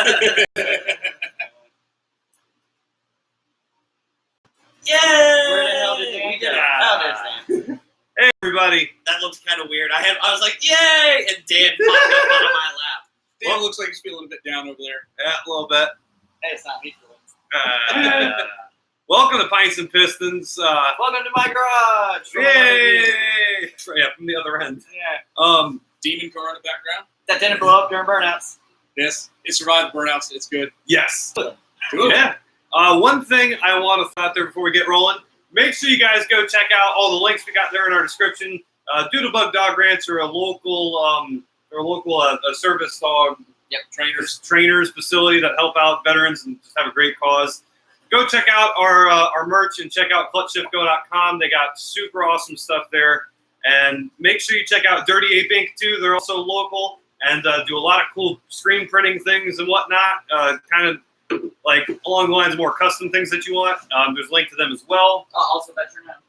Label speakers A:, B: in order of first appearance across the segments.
A: Yay!
B: Where the hell did Dan
A: We
B: go?
A: did it.
B: Oh, there's Dan.
C: Hey, everybody.
A: That looked kind of weird. I was like, yay! And Dan popped up onto my lap.
D: Dan looks like he's feeling a bit down over there.
C: Yeah, a little bit.
B: Hey, it's not me.
C: Welcome to Pints and Pistons.
B: Welcome to my garage.
C: Yay! Yeah, from the other end.
B: Yeah.
D: Demon car in the background.
B: That didn't blow up during burnouts.
D: Yes, it survived burnouts. It's good.
C: Yes.
D: Cool.
C: Yeah. One thing I want to throw out there before we get rolling, make sure you guys go check out all the links we got there in our description. Doodlebug Dog Ranch are a local service dog trainers facility that help out veterans and just have a great cause. Go check out our merch and check out clutchshiftgo.com. They got super awesome stuff there. And make sure you check out Dirty Ape Ink too. They're also local and do a lot of cool screen printing things and whatnot. Kind of like along the lines of more custom things that you want. There's a link to them as well.
B: Also veteran owned.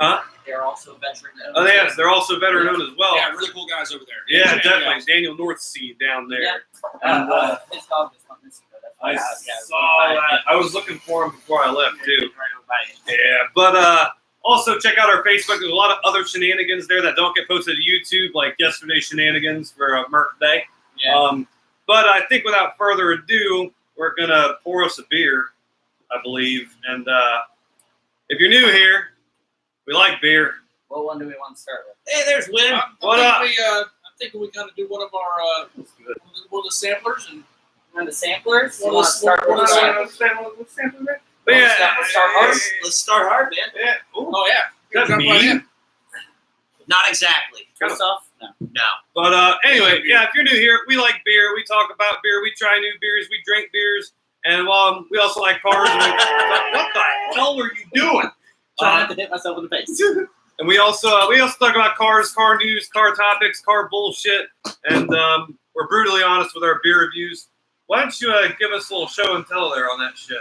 C: Huh?
B: They're also veteran owned.
C: Oh, yes, they're also veteran owned as well.
D: Yeah, really cool guys over there.
C: Yeah, definitely. Daniel Northsea down there.
B: Yeah.
C: And,
B: his dog is not missing.
C: I saw that. I was looking for him before I left too. Yeah, but also check out our Facebook. There's a lot of other shenanigans there that don't get posted to YouTube, like yesterday's shenanigans for Merc Day.
B: Yeah.
C: But I think without further ado, we're gonna pour us a beer, I believe. And if you're new here, we like beer.
B: What one do we want to start with?
A: Hey, there's Win.
D: I'm thinking we kind of do one of our one of the samplers and.
B: And the samplers?
D: Well,
B: You want to start with
C: Let's
B: start hard?
A: Let's start hard, man.
C: Yeah. Ooh.
D: Oh yeah,
C: That's
D: jump right
C: mean.
D: in.
A: Not exactly.
B: First off? No.
A: No.
C: But anyway, yeah, if you're new here, we like beer. We talk about beer. We try new beers. We drink beers. And we also like cars. And what the hell are you doing?
B: Trying not to hit myself in the face.
C: And we also talk about cars, car news, car topics, car bullshit. And we're brutally honest with our beer reviews. Why don't you give us a little show and tell there on that shit?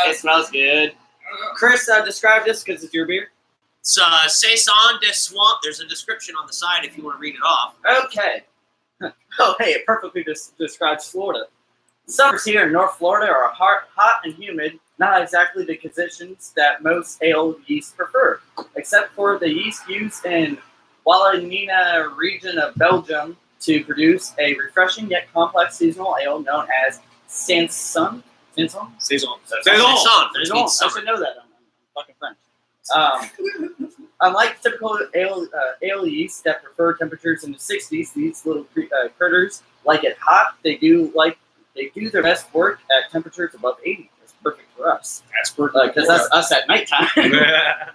B: It smells good. Chris, describe this because it's your beer.
A: It's Saison de Swamp. There's a description on the side if you want to read it off.
B: Okay. Oh, hey, it perfectly describes Florida. Summers here in North Florida are hot and humid, not exactly the conditions that most ale yeast prefer, except for the yeast used in Wallonia region of Belgium to produce a refreshing yet complex seasonal ale known as Saison.
D: Saison.
A: That means
B: I
A: summer.
B: should know that. I'm fucking French. Unlike typical ale yeast that prefer temperatures in the 60s, these little critters like it hot. They do their best work at temperatures above 80. That's perfect for us.
D: That's perfect.
B: Because that's us at nighttime.
C: Yeah.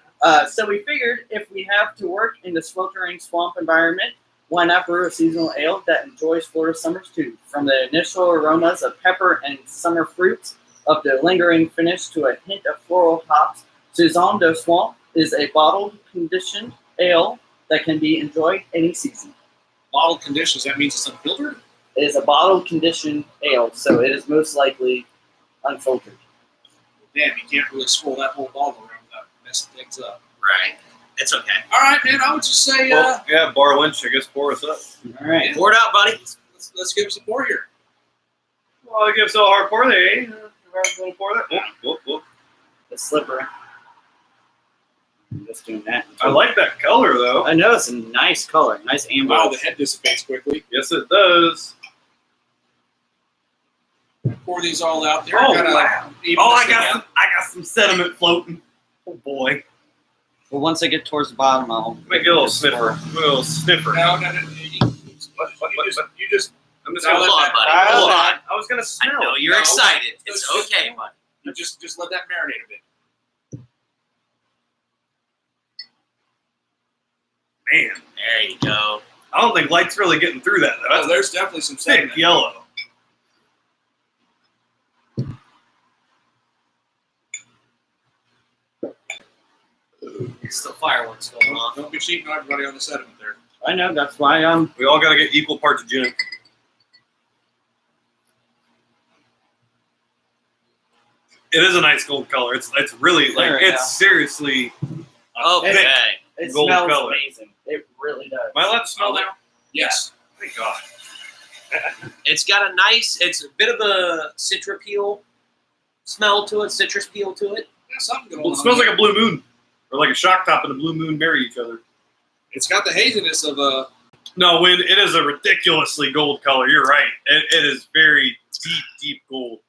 B: So we figured if we have to work in the sweltering swamp environment, why not brew a seasonal ale that enjoys Florida summers too? From the initial aromas of pepper and summer fruits, of the lingering finish to a hint of floral hops, Saison de Swamp is a bottled conditioned ale that can be enjoyed any season.
D: Bottled conditions, that means it's unfiltered?
B: It is a bottled conditioned ale, so it is most likely unfiltered.
D: Damn, you can't really swirl that whole bottle around without messing things up.
A: Right. It's okay.
D: All right, man, I would just say,
C: Well, yeah, Bar Lynch, I guess, pour us up.
B: All right.
A: Pour it out, buddy.
D: let's give us a pour here.
C: Well, I give us a hard pour there, eh? A little pour there. Whoop.
B: It's slippery. I'm just doing that.
C: I like that color, though.
B: I know it's a nice color, nice amber.
D: Wow, the head dissipates quickly.
C: Yes, it does.
D: Pour these all out there.
C: Oh,
D: Kinda
C: wow.
D: even
C: Oh,
D: this thing
C: I
D: out.
C: got some sediment floating. Oh, boy.
B: Well, once I get towards the bottom, I'll
C: Make a little sniffer.
D: No. You just.
C: I'm just
D: No,
C: gonna
A: Hold on, buddy.
C: Hold
A: Hold
C: on.
A: on.
C: I was gonna
A: I
C: smell.
A: know you're
D: No.
A: excited. It's
D: Just-
A: okay, buddy.
D: You just let that marinate a bit.
C: Man,
A: There you go.
C: I don't think light's really getting through that, though.
D: Oh,
C: That's
D: there's definitely some
C: thick
D: sediment.
C: yellow.
A: Still fireworks going on.
D: Don't be cheating on everybody on the sediment there.
B: I know, that's why
C: We all gotta get equal parts of gin. It is a nice gold color. It's really like
B: There we go.
C: it's seriously.
A: Okay.
B: it
C: gold
B: smells
C: color.
B: amazing. It really does.
C: Am I allowed to smell now?
D: Yes.
C: Thank God.
A: It's got a nice. It's a bit of a citrus peel smell to it. Citrus peel to it.
D: There's something going
C: Well,
D: on.
C: it smells like a blue moon, or like a shock top and a blue moon marry each other.
D: It's got the haziness of a.
C: No, when it is a ridiculously gold color. You're right. It is very deep, deep gold.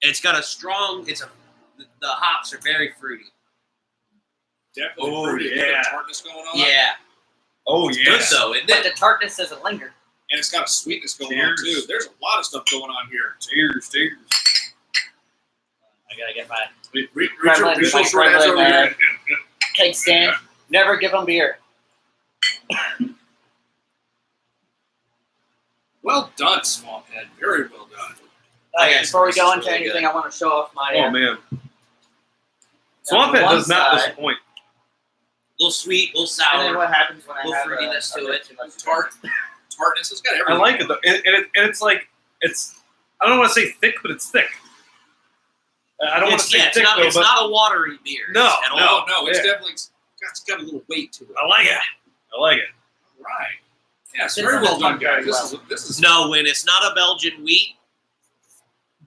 A: It's got a strong. The hops are very fruity.
D: Definitely
C: Oh,
D: fruity.
C: yeah.
D: Got a tartness going on.
A: Yeah.
C: Oh
A: It's
C: yeah.
A: good though, isn't
B: But
A: it?
B: the tartness doesn't linger.
D: And it's got a sweetness going on
C: Cheers.
D: too. There's a lot of stuff going on here.
C: Cheers, cheers.
B: I gotta get my
D: Reach
B: Kremlin,
D: your
B: my
D: short ass
B: Kremlin,
D: over here.
B: cake stand. Never give them beer.
D: Well done, Swamphead. Very well done.
A: Yeah,
B: Before we
A: this
B: go
A: is
B: into
A: really
B: anything,
A: good.
B: I want to show off my.
C: Oh man.
B: on
C: Swamphead
B: one
C: does not
B: side,
C: disappoint.
A: A little sweet, a little
B: And then
A: sour.
B: what happens when I
A: Little
B: have
A: fruitiness to it.
B: too much
D: Tartness. It's got
C: I
D: everything.
C: like it though, and it's like it's. I don't want to say thick, but it's thick. I don't want to say
A: It's
C: thick though,
A: it's
C: but
A: not a watery beer.
C: No,
A: at
C: no.
A: all.
D: No, it's
C: Yeah.
D: definitely it's got a little weight to it.
C: I like it. I like it.
D: Right. Yes,
B: This
D: very
B: is
D: well done,
B: very
D: guys.
B: well.
D: This is
A: No, when it's not a Belgian wheat,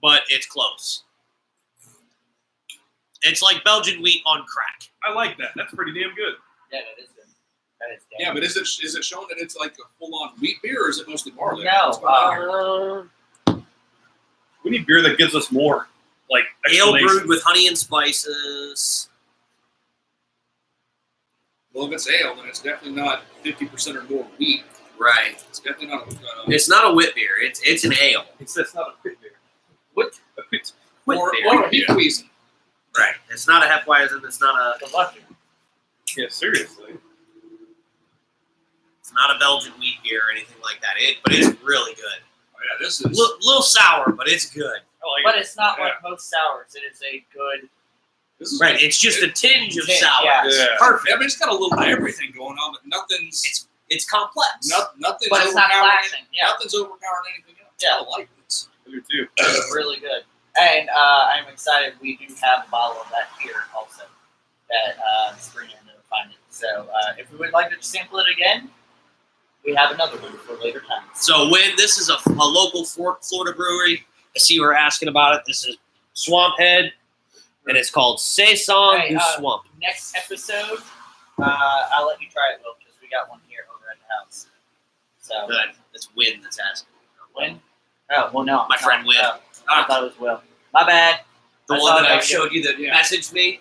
A: but it's close. It's like Belgian wheat on crack.
C: I like that. That's pretty damn good.
B: Yeah, that is good. That is
D: yeah, but is it showing that it's like a full on wheat beer, or is it mostly barley?
B: No.
D: What's going on here?
C: We need beer that gives us more, like
A: Ale
C: explanation.
A: brewed with honey and spices.
D: Well, if it's ale, then it's definitely not 50% or more wheat.
A: Right.
D: It's definitely not.
A: It's not a wit beer. It's an ale.
C: It's not a pit beer.
B: What?
C: A pit.
A: Wit
D: or
A: beer.
D: a heat wheezing.
A: Right. It's not a Hefeweizen. It's not a.
C: Yeah, seriously.
A: It's not a Belgian wheat beer or anything like that. But it's really good.
D: Oh, yeah, this is.
A: Little sour, but it's good.
C: I like
B: But
C: it.
B: it's not
C: Yeah.
B: like most sours. It is a good.
D: This is
A: Right. It's just a tinge of
B: Tinge,
A: sour.
B: yeah.
C: Yeah.
A: Perfect.
D: I mean, it's got a little of everything going on, but nothing's.
A: It's complex.
D: Nothing's
B: But it's not
D: overpowering.
B: flashing. Yeah,
D: Nothing's overpowering anything else.
B: Yeah.
D: I like this.
C: I do too.
B: it's really good. And I'm excited. We do have a bottle of that here also. That spring into the finding. So if we would like to sample it again, we have another one for later times.
A: So when this is a local Florida brewery, I see you were asking about it. This is Swamphead, and it's called Saison
B: Hey,
A: du Swamp.
B: Next episode, I'll let you try it, Will, because we got one here over at the house. So
A: Good. It's Win that's asking.
B: Win? Oh well, no,
A: My friend Win.
B: Oh, I thought it was Will. My bad.
A: The
B: I
A: one
B: saw
A: that I
B: that.
A: showed you that
D: Yeah.
A: messaged me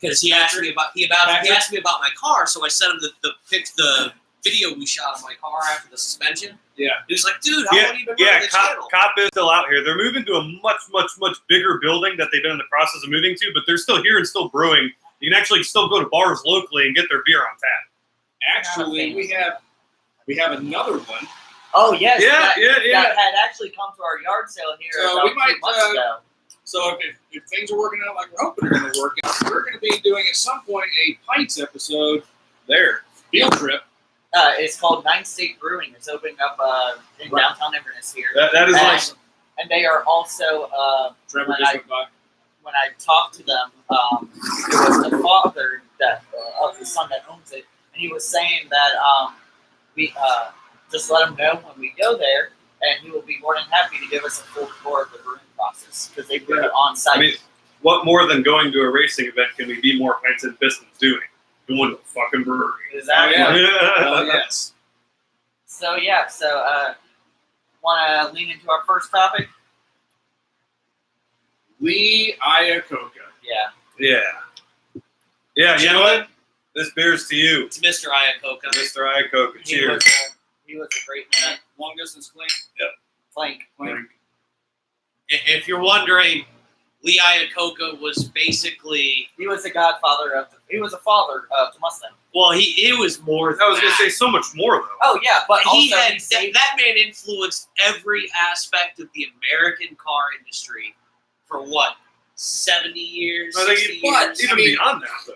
A: because he asked me about he asked me about my car, so I sent him the video we shot of my car after the suspension.
D: Yeah.
A: He was like, "Dude, how long have you been
C: Yeah,
A: running the channel?"
C: Cop is still out here. They're moving to a much, much, much bigger building that they've been in the process of moving to, but they're still here and still brewing. You can actually still go to bars locally and get their beer on tap.
D: Actually, we have another one.
B: Oh yes,
C: Yeah, yeah.
B: That had actually come to our yard sale here
D: So
B: about
D: we might,
B: 2 months ago.
D: So if things are working out like we're hoping they're going to work out, we're going to be doing at some point a Pints episode
C: There.
D: field trip.
B: It's called Nine State Brewing. It's opening up in
D: Right.
B: downtown Inverness here.
C: That is
B: and,
C: like
B: and they are also
D: Trevor
B: When
D: just
B: I-
D: went by.
B: when I talked to them, it was the father that of the son that owns it, and he was saying that we just let him know when we go there, and he will be more than happy to give us a full tour of the brewing process because they brew it on site.
C: I mean, what more than going to a racing event can we be more Pints and Pistons doing? Going to a fucking brewery.
B: Exactly.
D: Oh,
C: Yeah.
D: Oh, yes.
B: So want to lean into our first topic?
D: Lee Iacocca.
B: Yeah.
C: Yeah. Yeah, you know what? This beer's to you,
A: It's Mr. Iacocca.
C: Mr. Iacocca.
B: He
C: Cheers.
B: was a great man.
D: Long distance clean.
B: Plank.
A: If you're wondering, Lee Iacocca was basically
B: He was the godfather of. He was a father of the Mustang.
A: well, he was more.
C: I was going to say so much more, though.
B: Oh yeah, but
A: he
B: also
A: had
B: he saved
A: that man influenced every aspect of the American car industry for what 70 years,
C: I think
A: 60
D: but-
A: years.
C: Even
D: I mean-
C: beyond that, though.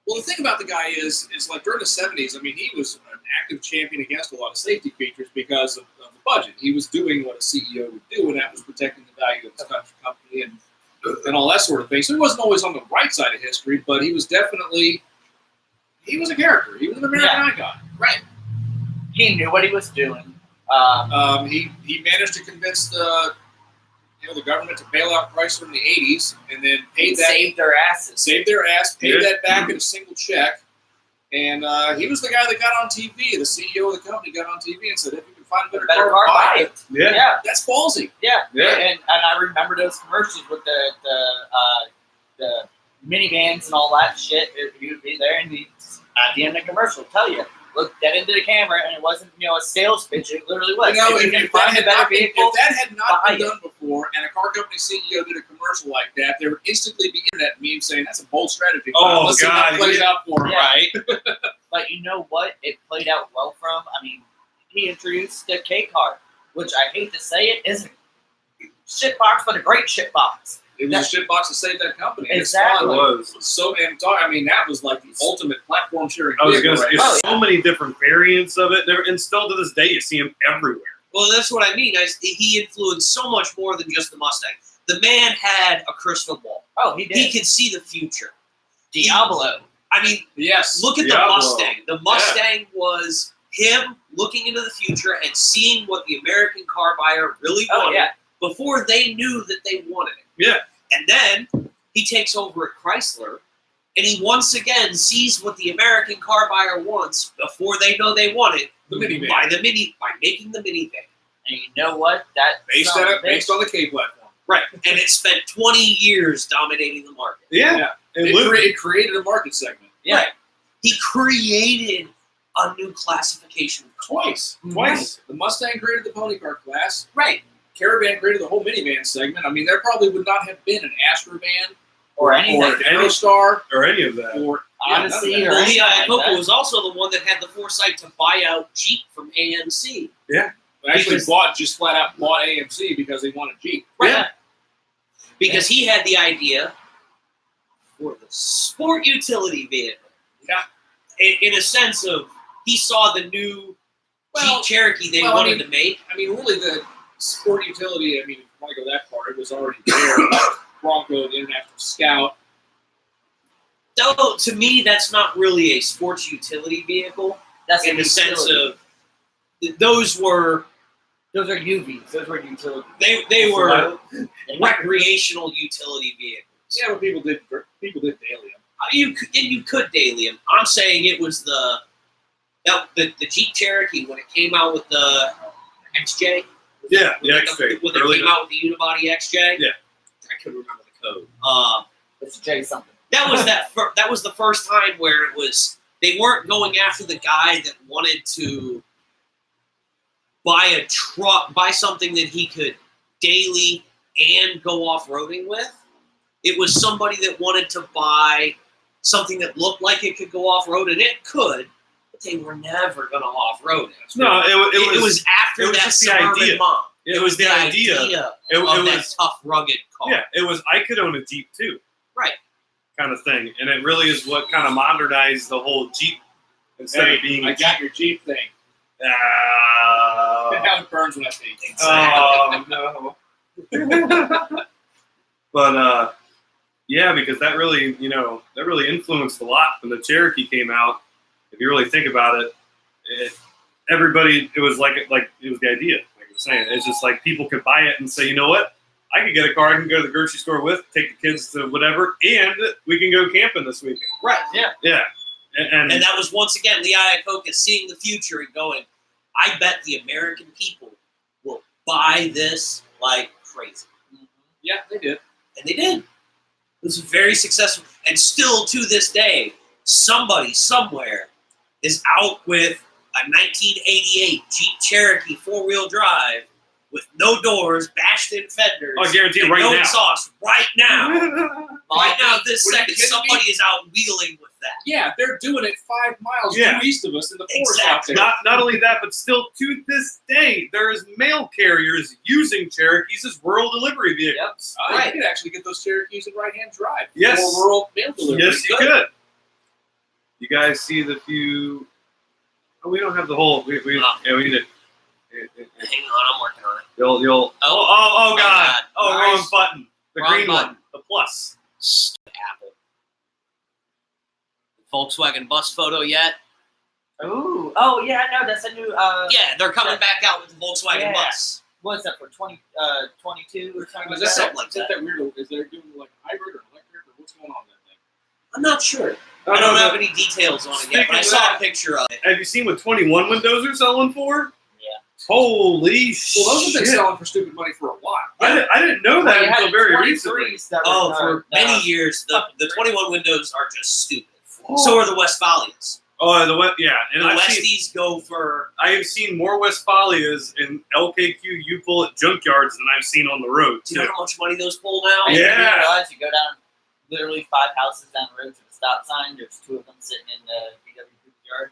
D: Well, the thing about the guy is like during the 70s, I mean, he was an active champion against a lot of safety features because of the budget. He was doing what a CEO would do, and that was protecting the value of his company and all that sort of thing. So he wasn't always on the right side of history, but he was definitely, he was a character. He was an American icon.
A: Right.
B: He knew what he was doing.
D: He managed to convince the government to bail out Chrysler in the 80s, and then
B: Saved their asses.
D: Saved their ass, paid that back in a single check. And he was the guy that got on TV. The CEO of the company got on TV and said, "If you can find a better car, buy it."
C: Yeah.
D: That's ballsy.
B: Yeah. And I remember those commercials with the minivans and all that shit. He would be there, and at the end of the commercial, tell you, look dead into the camera, and it wasn't a sales pitch. It literally was.
D: If that had not been done before, and a car company CEO did a commercial like that, there would instantly be internet memes saying that's a bold strategy.
C: Oh,
D: let's see how it plays out for him, right?
B: But you know what? It played out well from. I mean, he introduced the K car, which I hate to say it isn't shit box, but a great shit box.
D: It was a shit box to save that company.
B: Exactly.
C: It was.
D: So, that was like the ultimate platform sharing.
C: I was going to say, so many different variants of it, and still to this day, you see them everywhere.
A: Well, that's what I mean. He influenced so much more than just the Mustang. The man had a crystal ball.
B: Oh, he did.
A: He could see the future.
B: Diablo.
A: I mean,
D: yes.
A: Look at
C: Diablo.
A: the Mustang. The Mustang was him looking into the future and seeing what the American car buyer really wanted before they knew that they wanted it.
C: Yeah.
A: And then he takes over at Chrysler, and he once again sees what the American car buyer wants before they know they want it.
D: The minivan.
A: By making the minivan.
B: And you know what?
D: Based on the K platform.
A: Right. And it spent 20 years dominating the market.
C: Yeah.
D: It created a market segment.
B: Yeah.
A: Right. He created a new classification of cars.
D: Twice. The Mustang created the pony car class.
A: Right.
D: Caravan created the whole minivan segment. I mean, there probably would not have been an Astrovan
B: or anything,
D: or an Aerostar,
C: or any of that.
D: Or
B: Odyssey, or
A: Lee
B: anything like
A: Iacocca was also the one that had the foresight to buy out Jeep from AMC.
C: Yeah.
D: Actually, just flat out bought AMC because they wanted Jeep.
A: Right.
C: Yeah.
A: Because he had the idea for the sport utility vehicle.
D: Yeah.
A: In a sense of, he saw the new Jeep Cherokee they wanted to make.
D: I mean, really, the sport utility, I mean, if you want to go that far, it was already there. Bronco, the International Scout.
A: Though, to me, that's not really a sports utility vehicle.
B: That's
A: in the sense of, those are
B: UVs. Those were utility.
A: They were recreational utility vehicles.
D: Yeah, but people did daily them.
A: You could daily them. I'm saying it was the Jeep Cherokee when it came out with the XJ.
C: Yeah, the XJ.
A: When they came out with the unibody XJ.
C: Yeah,
A: I couldn't remember the code.
B: It's J something.
A: That was the first time where it was, they weren't going after the guy that wanted to buy a truck, buy something that he could daily and go off-roading with. It was somebody that wanted to buy something that looked like it could go off-road, and it could, but they were never going to off-road it.
C: No,
A: it was after that Suburban mom.
C: It was the idea of
A: that tough, rugged car.
C: Yeah, it was, I could own a Jeep too.
A: Right.
C: Kind of thing. And it really is what kind of modernized the whole Jeep instead of being...
D: I got your Jeep thing.
C: How
D: it burns when I think.
C: Oh, no. But, yeah, because that really, that really influenced a lot when the Cherokee came out. If you really think about it, it was like it was the idea. Like I was saying, it's just like people could buy it and say, you know what? I can get a car I can go to the grocery store with, take the kids to whatever, and we can go camping this weekend.
A: Right, yeah.
C: Yeah. And
A: that was, once again, Lee Iacocca seeing the future and going, I bet the American people will buy this like crazy.
D: Yeah, they did.
A: And they did. It was very successful. And still to this day, somebody somewhere is out with a 1988 Jeep Cherokee 4-wheel drive with no doors, bashed-in fenders.
C: I guarantee you right
A: no
C: now.
A: Exhaust right now. Right now, this
D: What are you
A: second,
D: kidding
A: somebody
D: me?
A: is out wheeling with that.
D: Yeah, they're doing it 5 miles due east of us in the forest
A: Exactly.
D: out there.
C: Not only that, but still to this day, there's mail carriers using Cherokees as rural delivery vehicles.
A: Right.
D: You could actually get those Cherokees in right-hand drive.
C: Yes.
D: For rural mail delivery.
C: Yes, you could. You guys see the few... Oh, we don't have the whole... We need to...
A: Hang on, I'm working on it.
C: You'll... Oh, God. Oh,
A: Nice.
C: wrong button. The
A: Wrong
C: green
A: button.
C: one. The plus.
A: Apple. Volkswagen bus photo yet?
B: Ooh, Oh yeah, I know that's a new.
A: Yeah, they're coming back out with the Volkswagen bus.
B: What's that for 22 or something like
D: Is
B: that?
D: that weird? Is they doing like hybrid or electric or what's going on with that thing?
A: I'm not sure. I don't have any details on it yet, but I saw a picture of it.
C: Have you seen what 21 windows are selling for?
B: Yeah.
C: Holy shit!
D: Well, those have been selling for stupid money for a while.
C: I didn't know that
B: you had
C: until very recently.
B: 23s that
A: Oh,
B: were,
A: for many years, the 21 windows are just stupid. So are the Westphalias.
C: Oh, and
A: The Westies go for.
C: I have seen more Westphalias in LKQ U-Pull at junkyards than I've seen on the road.
A: Do you know how much money those pull now?
B: And
C: Yeah.
B: you didn't realize you go down literally 5 houses down the road to the stop sign. There's 2 of them sitting in the VW yard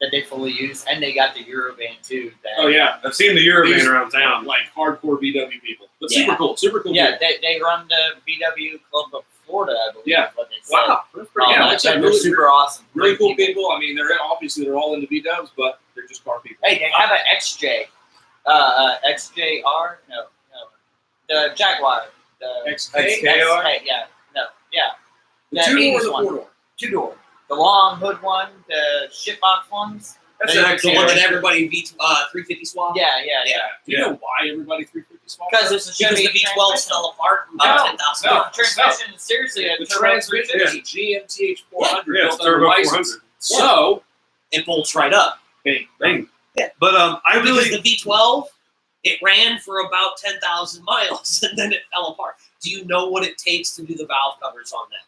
B: that they fully use, and they got the Eurovan too. That,
D: Oh yeah,
C: I've seen the Eurovan around town.
D: like hardcore VW people, but
B: Yeah.
D: super cool.
B: Yeah, they run the VW Club of Florida, I believe.
D: Yeah.
B: Is what they said.
D: Wow, that's pretty.
B: Yeah,
D: That's
B: they're
D: really
B: super awesome.
D: really
B: Great
D: cool people. I mean, they're all into VWs, but they're just car people.
B: Hey, they have an XJ, XJR. No, the Jaguar. The
D: XK?
B: XK, yeah, no, yeah.
D: The 2-door or
B: 80s
D: the
B: one.
D: 4-door?
B: 2-door. The long hood one, the shitbox ones.
C: That's
B: They-
C: an
A: The
C: actual
A: one that
C: one.
A: everybody 350 swap.
B: Yeah.
D: Do you know why everybody 350 swapped?
B: Because it's a
A: Because
B: Chevy
A: the V12s fell apart in about
B: No,
A: $10,000.
B: No, transmission is seriously a
D: the
B: turbo
D: transmission
B: 350.
D: is a GMTH 400
C: Yeah, it's
D: built under
C: turbo
D: license.
C: 400.
D: So,
A: It bolts right up.
D: bang.
C: But I
A: Because
C: really
A: the V12, it ran for about 10,000 miles and then it fell apart. Do you know what it takes to do the valve covers on that?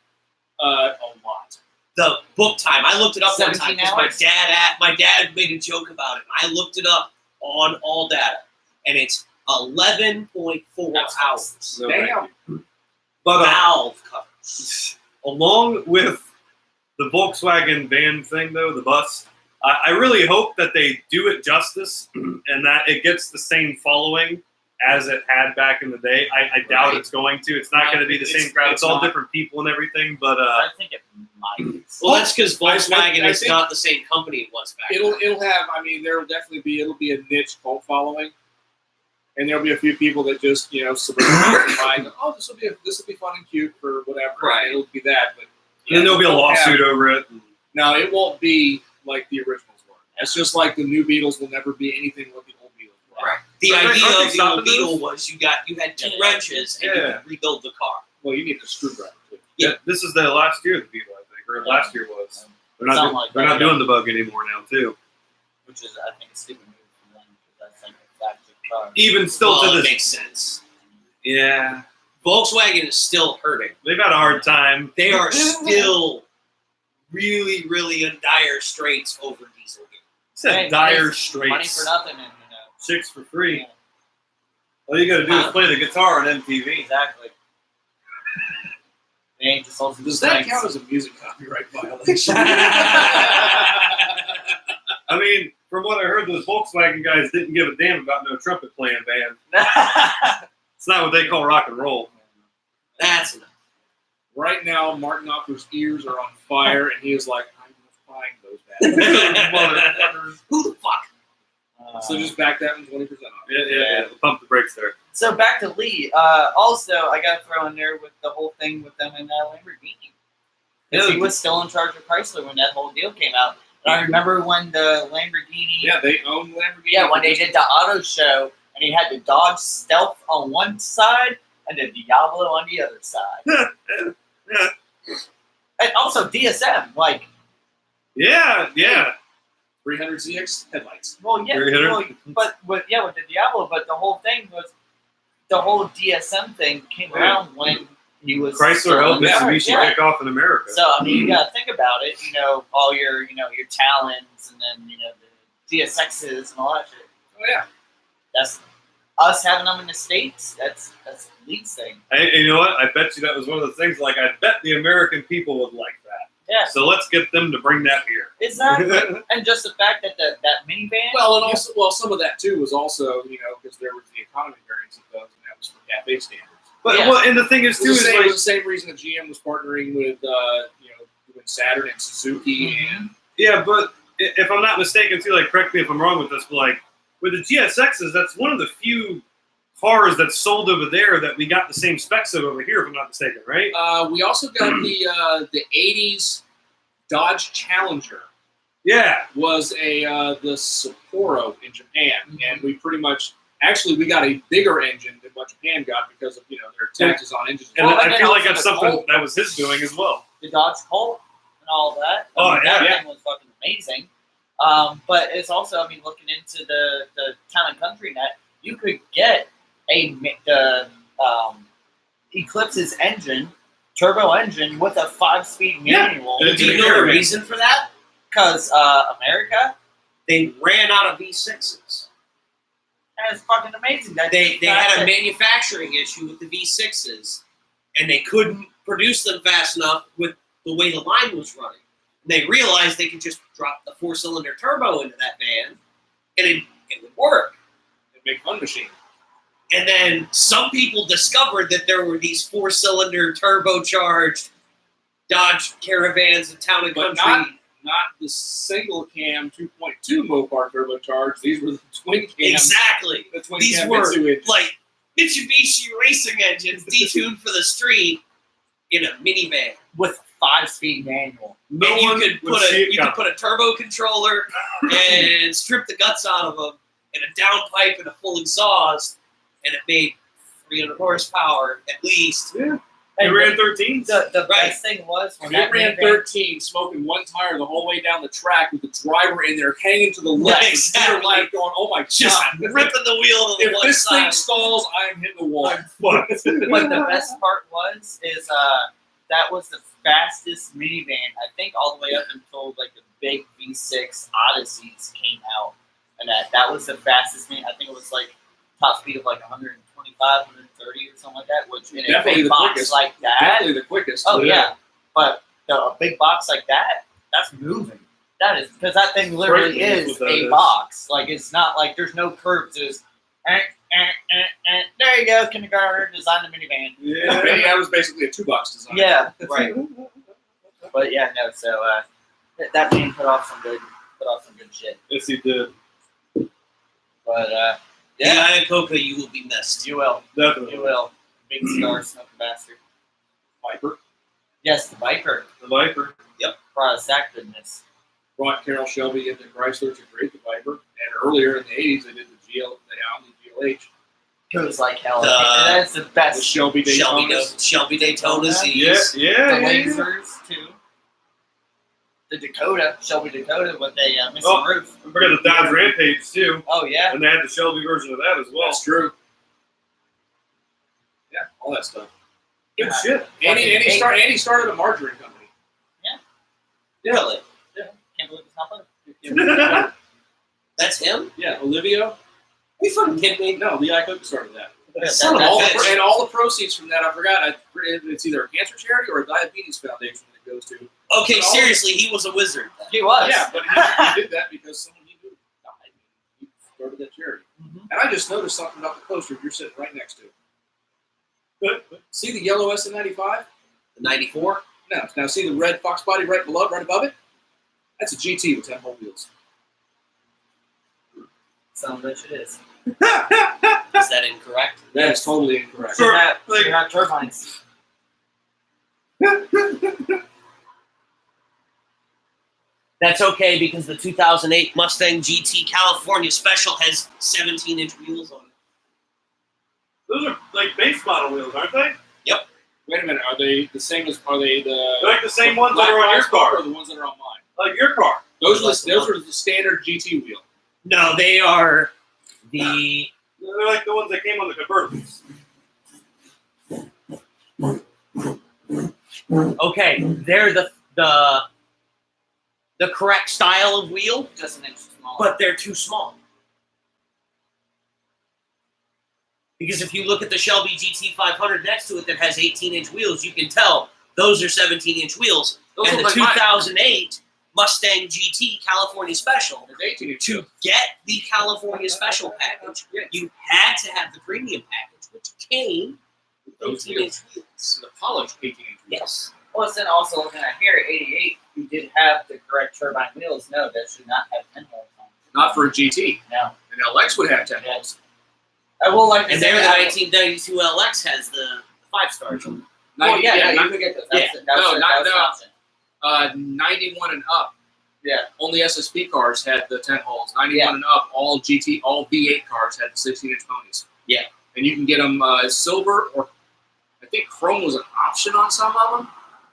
D: A lot.
A: The book time. I looked it up one time
B: 17
A: because
B: hours?
A: my dad made a joke about it. I looked it up on All Data, and it's 11.4 hours.
C: No,
D: Damn.
C: but
A: Valve covers.
C: along with the Volkswagen van thing, though, the bus, I really hope that they do it justice and that it gets the same following as it had back in the day. I doubt
D: Right.
C: it's going to. It's not going to be the same crowd. It's all
D: not.
C: different people and everything, but
B: I think it might.
A: Well, that's because Volkswagen
D: I
A: is
D: think
A: not the same company it was back
D: It'll
A: then.
D: have. I mean, there'll definitely be. It'll be a niche cult following, and there'll be a few people that just suburban oh, this will be fun and cute for whatever.
A: Right.
D: It'll be that, but
C: and then there'll be a
D: it won't
C: lawsuit
D: have-
C: over it.
D: No, it won't be like the originals were. It's just like the new Beatles will never be anything like the old Beatles were.
A: Right. The
C: Aren't they
A: idea of the old
C: stopping
A: Beetle
C: those?
A: was you had 2
B: Yeah.
A: wrenches and you
C: Yeah.
A: could rebuild the car.
D: Well, you need a screwdriver too.
A: Yeah.
C: This is the last year of the Beetle, I think, or last year was. They're not,
B: Something like
C: they're
B: that,
C: not doing the bug anymore now, too.
B: Which is, I think, a stupid move for them because that's like a flagship car.
C: Even still
A: Well,
C: to
A: it
C: this.
A: makes sense.
C: Yeah,
A: Volkswagen is still hurting.
C: they've had a hard time.
A: They are still really, really in dire straits over Dieselgate.
C: Said
B: Hey,
C: dire
B: Money
C: straits.
B: for nothing, and
C: Chicks for free.
B: Yeah.
C: All you got to do is play the guitar on MTV.
B: exactly. They ain't just also
D: Does that count as a music copyright violation?
C: I mean, from what I heard, those Volkswagen guys didn't give a damn about no trumpet playing band. It's not what they call rock and roll.
A: That's enough.
D: Right now, Martin Knopfler's ears are on fire, and he is like, I'm find those bad motherfuckers.
A: Who the fuck?
D: So just back that one 20% off.
C: Yeah. Pump the brakes there.
B: So back to Lee. Also, I got to throw in there with the whole thing with them and Lamborghini. Because he was still in charge of Chrysler when that whole deal came out. And I remember when the Lamborghini...
D: Yeah, they own Lamborghini.
B: Yeah, when they did the auto show, and he had the Dodge Stealth on one side and the Diablo on the other side. And also DSM, like...
C: Yeah.
D: 300ZX headlights.
B: Well, yeah,
C: 300?
B: well, but with the Diablo, but the whole thing was... The whole DSM thing came around when he was...
C: Chrysler helped
B: Yeah,
C: Mitsubishi
B: yeah.
C: take off in America.
B: So I mean, you gotta think about it. You know, all your your Talons, and then the DSXs and all that shit.
D: Oh yeah.
B: That's us having them in the States. That's Lee's thing.
C: Hey, you know what? I bet you that was one of the things. Like, I bet the American people would like that.
B: Yeah,
C: So let's get them to bring that here.
B: exactly. And just the fact that that minivan.
D: Well, and also, some of that too was also, because there was the economy variants of those, and that was for cafe standards.
C: But
B: Yeah.
C: well, and the thing is
D: It
C: too
D: was,
C: is
D: the same,
C: like,
D: it was the same reason that GM was partnering with, with Saturn and Suzuki and
C: yeah, but if I'm not mistaken too, like, correct me if I'm wrong with this, but like with the GSXs, that's one of the few cars that's sold over there that we got the same specs of over here, if I'm not mistaken, right?
D: we also got the '80s Dodge Challenger
C: Yeah.
D: was the Sapporo in Japan, and we pretty much we got a bigger engine than what Japan got because of their taxes on engines.
C: And
B: Well,
C: I feel like
B: also
C: that's
B: the
C: something
B: Colt.
C: that was his doing as well.
B: The Dodge Colt and all that.
C: Oh,
B: that
C: yeah.
B: thing was fucking amazing. But it's also, looking into the Town and Country Net, you could get the Eclipse's engine, turbo engine, with a 5-speed manual.
C: Yeah.
A: Do you know the reason for that?
B: Because America,
A: They ran out of V6s.
B: and it's fucking amazing. That
A: They had a
B: that-
A: manufacturing issue with the V6s, and they couldn't produce them fast enough with the way the line was running. And they realized they could just drop the 4-cylinder turbo into that van, and it would work.
D: It'd make fun machine.
A: And then some people discovered that there were these 4-cylinder turbocharged Dodge Caravans in Town and
D: But
A: Country.
D: Not the single cam 2.2 Mopar turbocharged. These were the twin cam.
A: Exactly.
D: The twin
A: These
D: cam
A: were
D: Mitsu engines.
A: like Mitsubishi racing engines detuned for the street in a minivan.
B: with 5-speed manual.
C: No
A: And
C: one
A: you could
C: would see it
A: could
C: coming.
A: put a turbo controller and strip the guts out of them, and a downpipe and a full exhaust, and it made 300 horsepower at least.
C: Yeah.
B: And
C: They ran 13s.
B: the
A: Right.
B: best thing was when
D: They
B: that
D: ran
B: minivan-
D: 13, smoking one tire the whole way down the track with the driver in there hanging to the left,
A: Yeah,
D: with steer
A: exactly.
D: light going, "Oh my
A: Just
D: god!"
A: ripping the wheel to the
D: If
A: one
D: this thing
A: side.
D: stalls, I am hitting the wall.
C: Fuck.
B: But the best part is that was the fastest minivan, I think, all the way up until like the big V6 Odysseys came out, and that was the fastest. I think it was like top speed of like 125, 130 or something like that. Which in a
D: Definitely
B: big
D: the
B: box
D: quickest.
B: like that,
D: Definitely the quickest.
B: oh yeah. But a big box like that, that's moving. That is because that thing literally
C: Crazy
B: is
C: what that
B: a
C: is.
B: box. Like it's not like there's no curves. It's there you go, kindergarten design the minivan.
C: Yeah.
D: Maybe that was basically a 2-box design.
B: Yeah, right. But yeah, no. So that man put off some good shit.
C: Yes, he did.
B: But
A: The Iacocca, you will be missed.
B: you will,
C: Definitely.
B: you will. Big star, smoking bastard.
D: Viper
B: Yes, the Viper
C: The Viper.
B: brought us that goodness.
D: brought Carroll Shelby into Chrysler to create the Viper, and earlier in the 80s they did the Omni GLH,
B: Goes like hell.
A: The-
B: That's the
D: the
B: best.
D: Shelby Daytonas.
A: Shelby Daytonas.
C: Yeah,
A: He's
C: yeah,
B: The
C: yeah.
B: lasers too. The Dakota, Shelby Dakota with a missing
C: Oh.
B: roof.
C: We got the Dodge Rampage too,
B: Oh yeah.
C: and they had the Shelby version of that as well.
D: That's true. Yeah, all that stuff.
C: Good shit.
D: And he started a margarine company.
A: really.
B: Can't believe it's not funny.
A: That's him?
D: Yeah, Olivio.
A: Are you fucking kidding me?
D: No, Lee Iacocca started that.
A: Son of a
D: All
A: bitch.
D: and all the proceeds from that, I forgot. It's either a cancer charity or a diabetes foundation that it goes to.
A: Okay,
D: But all-
A: seriously, he was a wizard. Then.
B: He was.
D: Yeah, but he did that because someone he knew died. He started that charity.
B: Mhm.
D: And I just noticed something about the poster you're sitting right next to. See the yellow SM95?
A: The 94?
D: No. Now see the red Fox body right below, right above it? That's a GT with 10 whole wheels.
B: Some of it is.
A: Is that incorrect?
D: That is totally incorrect.
C: Sure.
B: Should have turbines.
A: That's okay because the 2008 Mustang GT California Special has 17-inch wheels on it.
C: Those are like base model wheels, aren't they?
D: Wait a minute, are they the same as? Are they the?
C: They're like the same ones
D: Black
C: that are on your
D: Fox car
C: car,
D: or the ones that are on mine?
C: like your car.
D: Those are the standard GT wheel.
A: No, they are the
C: They're like the ones that came on the convertibles.
A: okay. They're the correct style of wheel,
B: Just an inch smaller.
A: but they're too small. Because if you look at the Shelby GT500 next to it that has 18-inch wheels, you can tell those are 17-inch wheels.
D: Those
A: And the
D: look like mine.
A: 2008 Mustang GT California Special,
D: It's 18-inch
A: to
D: wheels.
A: get the California Special package, you had to have the premium package, which came with
D: Those
A: 18-inch wheels.
D: The polished 18-inch wheels.
A: Yes.
B: Plus, then also looking at here, 88, you did have the correct turbine wheels. No, that should not have 10 holes on.
D: Not for a GT.
B: No.
D: An LX would have 10 holes.
B: I will like to
A: And
B: say
A: there, the
B: that.
A: 1992 LX has the 5-stars.
B: Well, yeah,
D: Yeah,
B: you could get those. That's
A: Yeah.
B: that was
D: No,
B: that
D: not-
B: was an
D: no.
B: option.
D: 91 and up
B: Yeah.
D: Only SSP cars had the 10 holes. 91 and up, all V8 cars had the 16-inch ponies.
A: Yeah.
D: And you can get them silver, or I think chrome was an option on some of them.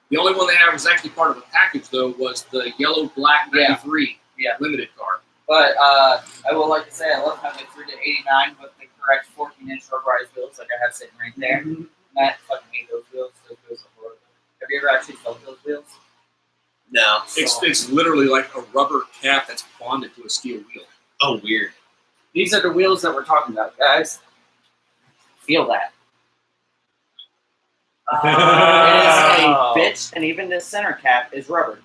D: The only one they had was actually part of the package, though, was the yellow-black 93 limited car.
B: But I would like to say I love how they threw to 89 with the correct 14-inch rubberized wheels, like I have sitting right there.
A: Mm-hmm.
B: Matt fucking made those wheels. Those wheels are horrible. Have you ever actually felt those wheels?
A: No.
D: It's literally like a rubber cap that's bonded to a steel wheel.
A: Oh, weird.
B: These are the wheels that we're talking about, guys. Feel that. It is a bitch, and even the center cap is rubber.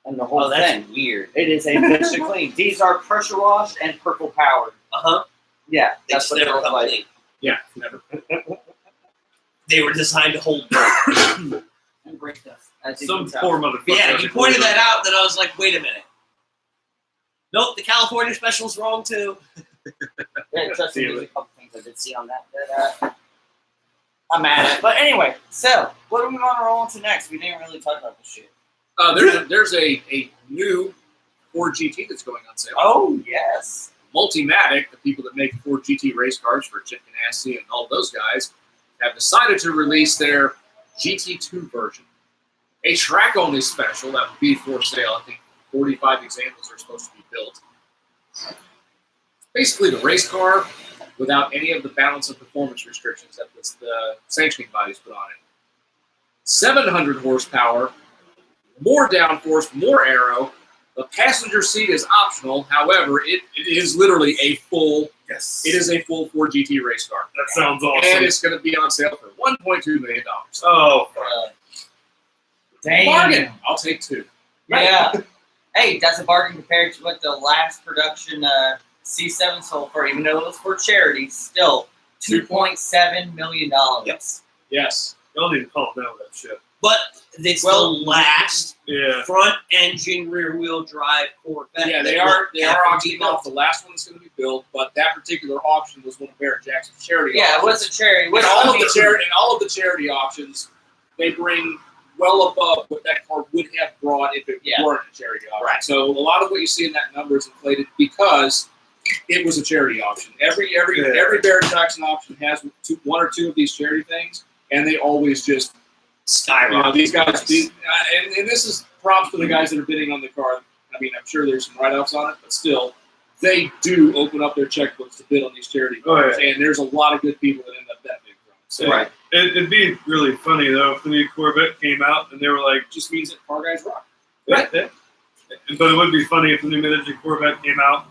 B: And the whole thing.
A: Weird.
B: It is a bitch to clean. These are pressure washed and purple powered. Yeah, that's what they
A: never
B: look
A: come
B: like.
A: clean.
D: Yeah, never.
A: They were designed to hold dirt.
B: And break dust. as you
C: Some
B: can tell.
C: poor motherfucker.
A: Yeah, you pointed that out, then I was like, wait a minute. Nope, the California special's wrong too.
B: Yeah, trust me, there's a couple things I did see on that I'm mad at. But anyway, so what do we want to roll into next? We didn't really talk about this shit.
D: There's a new Ford GT that's going on sale.
B: Oh yes.
D: Multimatic, the people that make Ford GT race cars for Chip Ganassi and all those guys, have decided to release their GT2 version. A track-only special that will be for sale. I think 45 examples are supposed to be built. Basically the race car without any of the balance and performance restrictions that the sanctioning bodies put on it. 700 horsepower, more downforce, more aero. The passenger seat is optional. However, it is literally a full.
C: Yes.
D: It is a full Ford GT race car.
C: That sounds awesome.
D: And it's going to be on sale for $1.2 million.
C: Oh,
B: Damn.
D: Bargain. I'll take two.
B: Yeah. Hey, that's a bargain compared to what the last production C7 sold for, even though it was for charity. Still, $2.7 million.
A: Yep.
D: Yes.
C: don't even call down that shit.
A: But it's the last
C: Yeah.
A: front engine rear wheel drive Corvette.
D: Yeah, they
A: that
D: are
A: will ever
D: auctioning
A: be
D: off
A: built.
D: the last one that's going to be built, but that particular auction was one of Barrett Jackson's charity
B: Yeah, it
D: auctions.
B: was a charity.
D: And all of the charity auctions, they bring well above what that car would have brought if it weren't a charity auction.
A: Right.
D: So a lot of what you see in that number is inflated because it was a charity auction. Every Barrett Jackson auction has one or two of these charity things, and they always just
A: Skyrocket.
D: these guys. And this is props to the guys that are bidding on the car. I mean, I'm sure there's some write-offs on it, but still, they do open up their checkbooks to bid on these charity cars, and there's a lot of good people that end up benefiting from it. So
A: Right.
C: It'd be really funny though if the new Corvette came out and they were like,
D: it just means that car guys rock.
C: yeah. But it would be funny if the new miniature Corvette came out,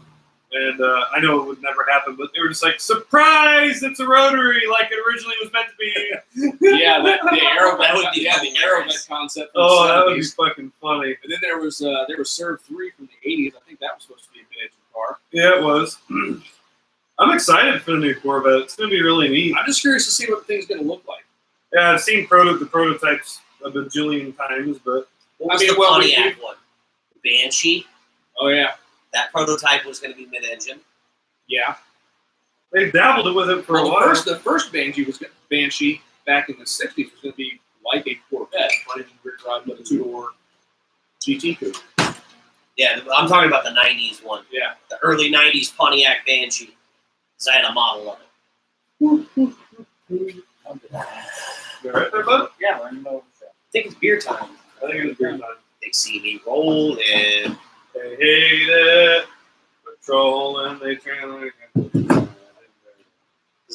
C: and I know it would never happen, but they were just like, surprise! It's a rotary, like it originally was meant to be.
D: Yeah, the Aerovet.
A: That would be
D: the
A: hilarious.
D: Aerovet concept. From
C: Oh,
D: the
C: that would be
D: 70s.
C: fucking funny.
D: And then there was Serve 3 from the 80s. I think that was supposed to be a miniature car.
C: Yeah, it was. I'm excited for the new Corvette. It's gonna be really neat.
D: I'm just curious to see what the thing's going to look like.
C: Yeah, I've seen the prototypes a bajillion times, but
A: What was
D: I mean,
A: the
D: well,
A: Pontiac one? Banshee.
D: Oh yeah,
A: That prototype was going to be mid-engine.
D: yeah.
C: they dabbled with it for a while.
D: The first Banshee back in the 60s was going to be like a Corvette, running in rear drive with a two-door GT coupe.
A: Yeah, I'm talking about the 90s one.
D: Yeah.
A: The early 90s Pontiac Banshee. Because I had a model of it.
C: You all right there, bud?
B: Yeah, we're in the middle of the show.
A: I think it's beer time.
C: I think it's pretty time.
A: They see me rolling.
C: They hate it. Patrolling, they train.
A: Because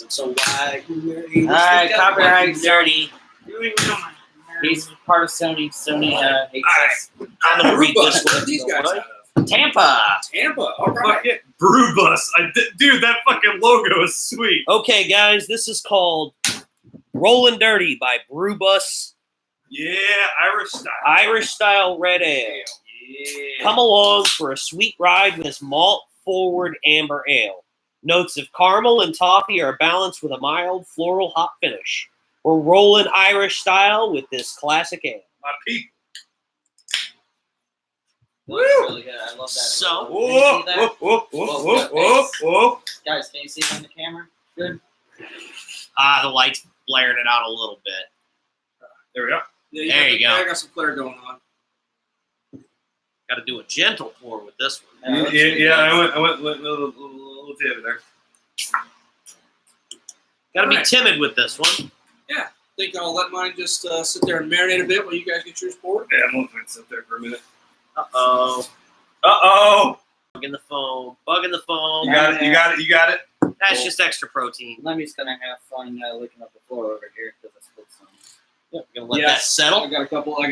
A: I'm so wide.
B: Alright, copyright.
A: dirty.
B: He's part of Sony. Sony hates us.
A: I'm going to read this
D: What are
A: one.
D: these guys out of?
B: Tampa.
D: Tampa. All right.
C: Fuck it. Brew Bus. Dude, that fucking logo is sweet.
A: Okay, guys, this is called Rollin' Dirty by Brewbus
C: Yeah, Irish style.
A: Irish Style Red Ale.
C: Yeah.
A: Come along for a sweet ride in this malt-forward amber ale. Notes of caramel and toffee are balanced with a mild floral hop finish. We're rolling Irish style with this classic ale.
C: My people.
B: Looks really good. I love that.
A: So-
B: Can you see that?
C: Whoa.
B: Guys, can you see it on the camera? Good.
A: The light's blaring it out a little bit.
C: There we go.
D: Yeah,
A: There you go.
D: I got some flair going on.
A: Got to do a gentle pour with this one.
C: I went a little tip there.
A: Got to be
D: Alright.
A: timid with this one.
D: I think I'll let mine just sit there and marinate a bit while you guys get yours poured.
C: Yeah, I'm going to sit there for a minute.
A: Uh-oh. Bugging the phone.
C: You got it.
A: That's just extra protein.
B: Lemmy's gonna have fun licking up the floor over here because I spilled some.
A: We're going to let that settle.
D: I got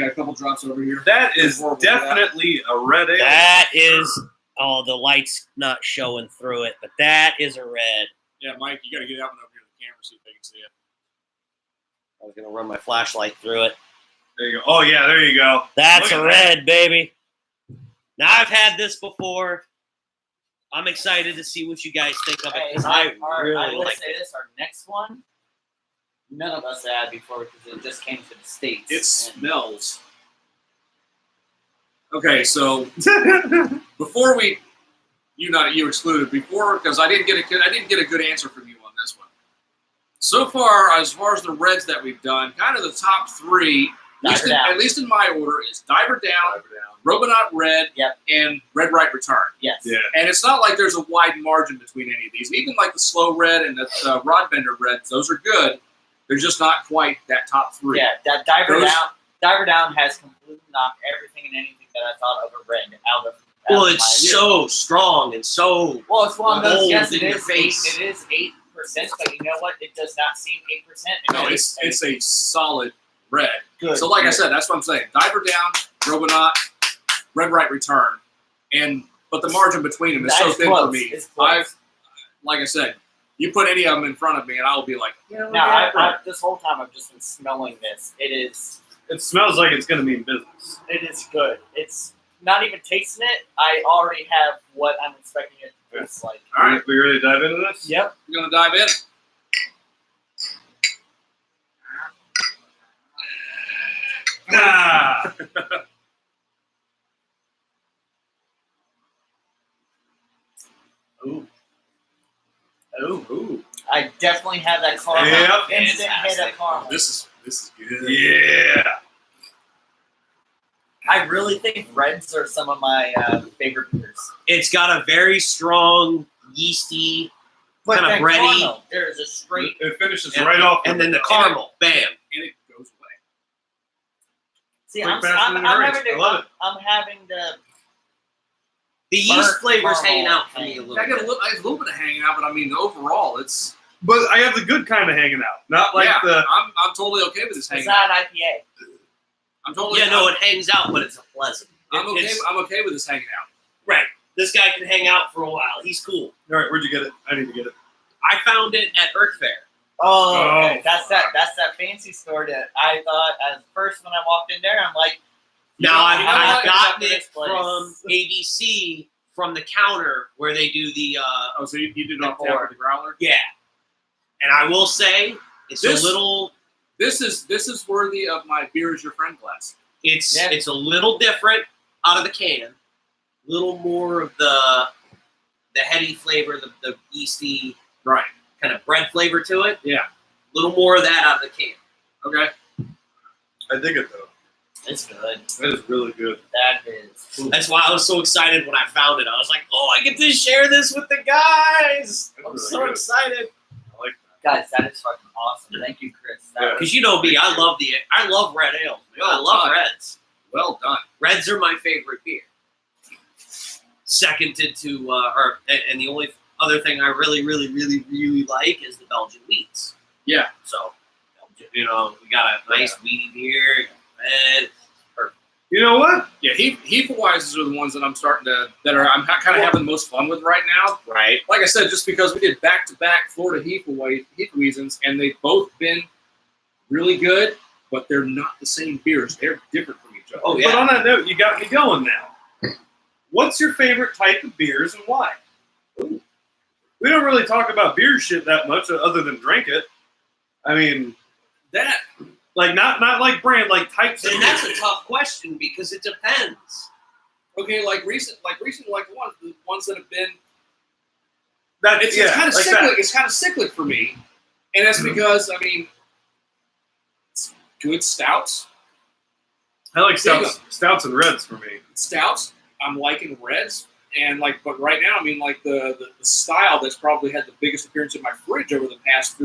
D: a couple drops over here.
C: That is definitely a red ale.
A: That is, the light's not showing through it, but that is a red.
D: Yeah, Mike, you got to get that one over here to the camera so they can see it.
A: I was going to run my flashlight through it.
C: There you go. Oh, yeah, there you go.
A: That's
C: Look
A: a
C: at
A: red, baby. Now, I've had this before. I'm excited to see what you guys think of it because I really
B: will
A: like
B: say
A: it.
B: this: our next one, none of us had before because it just came to the States.
D: It smells. Okay, so before you excluded before because I didn't get a good answer from you on this one. So far as the reds that we've done, kind of the top three, at least in my order, is Diver Down, Robonaut Red, and Red Right Return.
B: Yes.
C: Yeah.
D: And it's not like there's a wide margin between any of these. Even like the Slow Red and the Rod Bender Reds, those are good. They're just not quite that top three.
B: Yeah, that Diver Down has completely knocked everything and anything that I thought of a red out of.
A: Well, it's so strong and so.
B: Well, it's one of those.
A: bold
B: Yes,
A: in your face.
B: It is 8%, but you know what? It does not seem 8%.
D: No, it's a solid red.
B: Good.
D: So, like I said, that's what I'm saying. Diver Down, Robonaut, Red Right Return, but the margin between them is so thin for me. Like I said, you put any of them in front of me, and I'll be like,
B: Now, this whole time I've just been smelling this.
C: It smells like it's going to be in business.
B: It is good. It's not even tasting it. I already have what I'm expecting it to taste like.
D: all right,
C: We ready to dive into this?
B: Yep.
D: we're going to dive in.
C: Ah.
A: Ooh.
B: I definitely have that caramel.
C: Yep.
B: Instant hit of caramel.
D: This is good.
C: Yeah.
B: I really think reds are some of my favorite beers.
A: It's got a very strong, yeasty, kind of
B: that
A: bready,
B: caramel, there's a straight.
C: It finishes
A: and,
C: right off.
A: and then the caramel, bam.
D: And it goes away.
B: See,
C: Quick,
B: I'm
C: fast, and
B: having
C: hurry. I love it.
B: I'm having the.
A: The yeast
B: Burnt
A: flavor's
B: caramel
A: hanging out for me a
B: thing.
A: little
D: I got
A: bit.
D: a little bit of hanging out, but I mean, overall, it's.
C: But I have the good kind of hanging out. Not like the.
D: I'm totally okay with this
B: It's
D: hanging
B: not
D: out.
B: an IPA.
D: I'm totally.
A: Yeah, no, it hangs out, but it's a pleasant.
D: I'm okay.
A: It's-
D: I'm okay with this hanging out.
A: Right. This guy can hang out for a while. He's cool.
C: All right, where'd you get it? I need to get it.
A: I found it at Earth Fair.
B: Oh, okay.
C: Oh,
B: That's that fancy store that I thought at first when I walked in there, I'm like,
A: Now
B: know,
A: I've
B: you know what?
A: gotten
B: This
A: it
B: place.
A: from ABC from the counter where they do the
D: Oh, so you did not tap with the growler?
A: yeah. And I will say it's
D: This-
A: a little
D: This is worthy of my beer is your friend class.
A: it's
B: Yeah.
A: it's a little different out of the can. A little more of the heady flavor, the yeasty
D: Right.
A: kind of bread flavor to it.
D: Yeah.
A: A little more of that out of the can.
D: Okay.
C: I dig it though.
B: it's good.
C: That is really good.
B: That is.
A: That's why I was so excited when I found it. I was like, oh, I get to share this with the guys. I'm
C: That's
A: so
C: really good.
A: excited.
C: I like
B: Guys, that is fucking awesome. Thank you, Chris.
C: Yeah.
A: Because you know me, I love red ale. I love reds.
D: Well done.
A: Reds are my favorite beer. Seconded to, and the only other thing I really like is the Belgian wheats.
D: Yeah.
A: So, we got a nice weedy beer, red.
C: You know what?
D: Yeah, Hefeweizens are the ones that I'm I'm kind of having the most fun with right now.
A: Right.
D: Like I said, just because we did back-to-back Florida Hefeweizens, and they've both been really good, but they're not the same beers. They're different from each other.
A: Oh,
C: But
A: yeah.
C: on that note, you got me going now. What's your favorite type of beers and why?
A: Ooh.
C: We don't really talk about beer shit that much other than drink it. I mean,
D: That
C: like not like brand, like types of
A: And that's a tough question because it depends.
D: okay, like recent the ones that have been.
C: that,
D: It's kind of
C: like
D: cyclic.
C: that.
D: It's kind of cyclic for me, and that's because it's good stouts.
C: I like
D: Dig 'em.
C: stouts and reds for me.
D: Stouts. I'm liking reds. And but right now, I mean, the style that's probably had the biggest appearance in my fridge over the past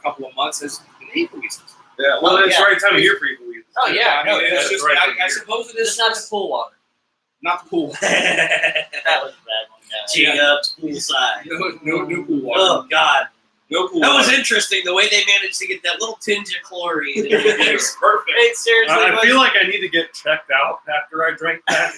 D: couple of months has been Avery's.
C: Yeah, well, it's the right time of year for you.
D: Oh yeah, I mean, it's just
C: right
D: I suppose it is.
B: It's not the pool water.
D: Not the pool.
B: That was a bad one, guys.
A: G-Ups, poolside.
D: No pool water.
A: Oh, God.
D: No pool
A: That
D: water.
A: was interesting, the way they managed to get that little tinge of chlorine.
D: It's perfect.
B: It seriously
C: I
B: was,
C: feel like I need to get checked out after I drink that.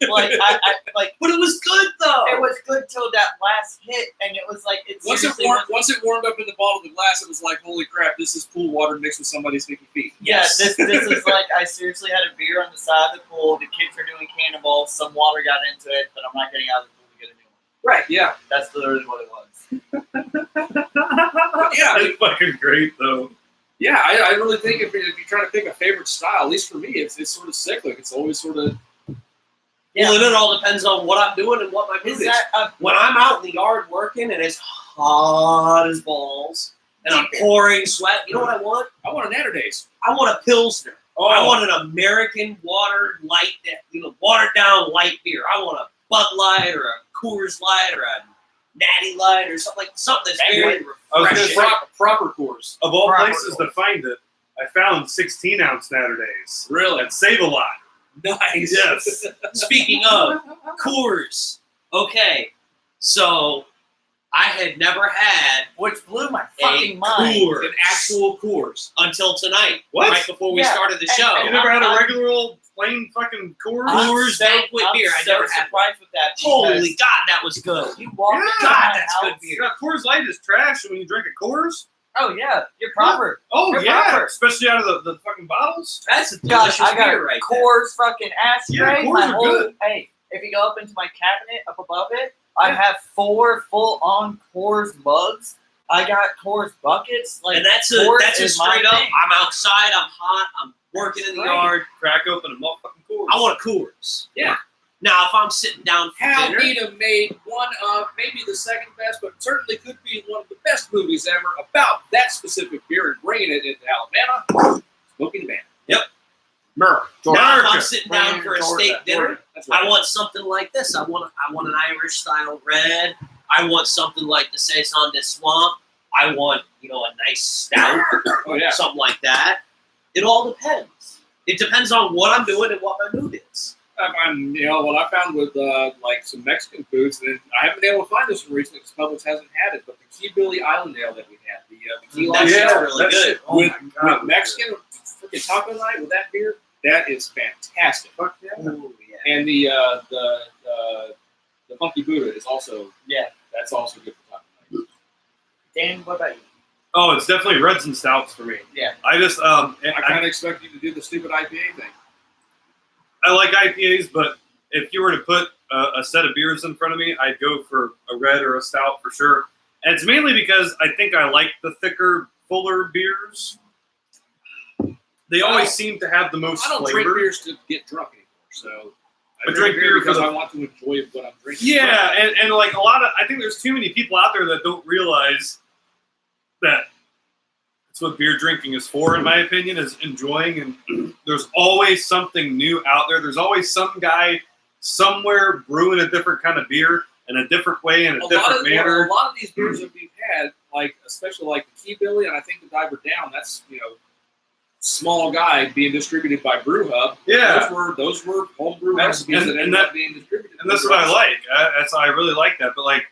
A: But it was good, though.
B: it was good till that last hit, and it was like
D: Once it warmed up in the bottom of the glass, it was like, holy crap, this is pool water mixed with somebody's sticky feet.
A: Yes.
B: This is like I seriously had a beer on the side of the pool. The kids were doing cannonballs. Some water got into it, but I'm not getting out of the pool to get a new one.
D: Right, yeah.
B: That's literally what it was.
D: Yeah,
C: It's fucking great, though.
D: yeah, I really think if you're trying to pick a favorite style, at least for me, it's sort of cyclic. It's always sort of...
A: Well, and it all depends on what I'm doing and what my mood
B: Is
A: is.
B: that
A: When I'm out in the yard working and it's hot as balls and I'm pouring sweat, you know what I want?
D: I want an Natterdays.
A: I want a Pilsner.
D: Oh,
A: I want an American watered light, watered down light beer. I want a Bud Light or a Coors Light or a Natty Light or something that's very
C: I was gonna
A: refreshing.
C: say,
D: proper course.
C: of all
B: Proper
C: places to find it, I found 16-ounce Natterdays.
D: Really?
C: That save a lot.
A: Nice.
C: Yes.
A: Speaking of Coors, okay, so I had never had
B: which blew my
A: a
B: fucking mind.
A: Coors
D: An actual Coors.
A: until tonight,
C: What?
A: right before we
B: Yeah,
A: started the
B: and-
A: show.
C: You never had a regular old plain fucking Coors?
A: Coors Banquet
B: I'm
A: beer. I
B: so
A: never had.
B: surprised with that.
A: Holy
B: because
A: God, that was good.
B: You walk
C: Yeah,
B: into
A: God,
B: my
A: that's
B: house.
A: good beer.
C: Yeah, Coors Light is trash, and when you drink a Coors,
B: Oh yeah, you're proper.
C: oh
B: You're
C: yeah,
B: proper.
C: especially out of the fucking bottles.
A: That's a
B: Gosh,
A: delicious
B: I got
A: beer right there.
B: Coors fucking ashtray.
C: Yeah, Coors
B: my
C: are
B: whole
C: good.
B: hey, if you go up into my cabinet up above it, I have 4 full-on Coors mugs. I got Coors buckets. Like
A: And that's a
B: Coors is my
A: straight up.
B: thing.
A: I'm outside. I'm hot. I'm working in the
B: Great.
A: yard.
C: Crack open a motherfucking Coors.
A: I want a Coors.
D: Yeah.
A: Now, if I'm sitting down for
D: Hal
A: dinner,
D: Needham made one of maybe the second best, but certainly could be one of the best movies ever about that specific beer and bringing it into Alabama. Smoking the Bandit.
A: Yep.
D: Merc.
A: now if I'm
C: America.
A: sitting down for a steak dinner,
D: That's right.
A: I want something like this. I want an Irish style red. I want something like the Saison de Swamp. I want a nice stout,
D: Oh yeah.
A: something like that. It all depends. It depends on what I'm doing and what my mood is.
D: What I found with like some Mexican foods, and I haven't been able to find this one recently because Publix hasn't had it, but the Key Billy Island Ale that we had, the key lime
A: That's
D: ale
A: really
C: that
A: good.
C: shit- oh
D: with,
C: my God.
D: with Mexican freaking taco night with that beer, that is fantastic.
C: Fuck yeah.
A: Ooh, yeah.
D: And the Funky Buddha is also that's also good for taco night.
B: Dan, what about you?
C: Oh, it's definitely reds and stouts for me.
B: Yeah.
C: I just
D: I kind of expect you to do the stupid IPA thing.
C: I like IPAs, but if you were to put a set of beers in front of me, I'd go for a red or a stout for sure. And it's mainly because I think I like the thicker, fuller beers. They always seem to have the most
D: I don't
C: flavor.
D: drink beers to get drunk anymore, so
C: I drink beer
D: because
C: for the-
D: I want to enjoy what I'm drinking.
C: Yeah, and like I think there's too many people out there that don't realize that that's what beer drinking is for, in my opinion, is enjoying. And there's always something new out there. There's always some guy somewhere brewing a different kind of beer in a different way, in a different manner.
D: A lot of these beers that we've had, like especially like the Key Billy, and I think the Diver Down, that's small guy being distributed by Brew Hub.
C: Yeah.
D: those were homebrew
C: And-
D: recipes
C: and-
D: that
C: and
D: ended
C: that-
D: up being distributed.
C: And that's what I like. I really like that. But like,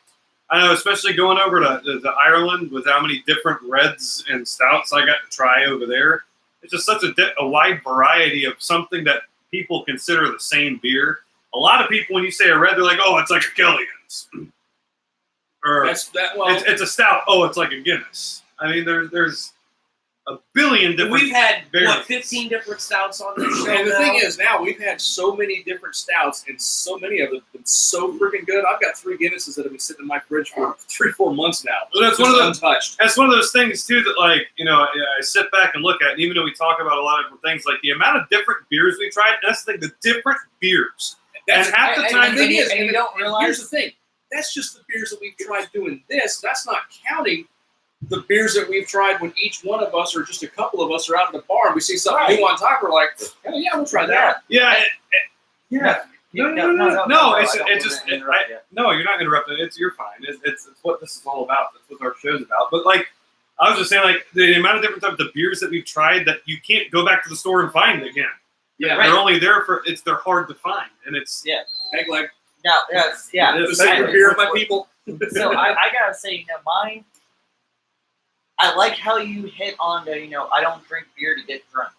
C: I know, especially going over to Ireland with how many different reds and stouts I got to try over there. It's just such a wide variety of something that people consider the same beer. A lot of people, when you say a red, they're like, "Oh, it's like a Killian's," or it's a stout. Oh, it's like a Guinness. I mean, there's a billion different.
A: We've had
C: variants.
A: 15 different stouts on this show.
D: And the
A: now.
D: thing is, now we've had so many different stouts, and so many of them have been so freaking good. I've got 3 Guinnesses that have been sitting in my fridge for 3-4 months now.
C: Well, that's
D: Just
C: one of the-
D: untouched.
C: That's one of those things too that, like, I sit back and look at, and even though we talk about a lot of different things, like the amount of different beers we tried, that's the thing, the different beers.
D: That's
C: and half the
B: and-
C: time,
D: the thing is,
B: and you don't realize-
D: here's the thing. That's just the beers that we've tried doing this. That's not counting the beers that we've tried when each one of us or just a couple of us are out in the bar and we see something new on top. We're like, hell yeah, we'll try that.
C: yeah, yeah. No, you're not interrupting. You're fine. It's what this is all about. That's what our show's about. But like, I was just saying, like the amount of different types of beers that we've tried that you can't go back to the store and find again.
D: Yeah,
C: they're only there they're hard to find, and it's
D: Peg leg.
B: No, yes, yeah.
D: The sacred beer, my people.
B: So I gotta say, mine. I like how you hit on the, I don't drink beer to get drunk.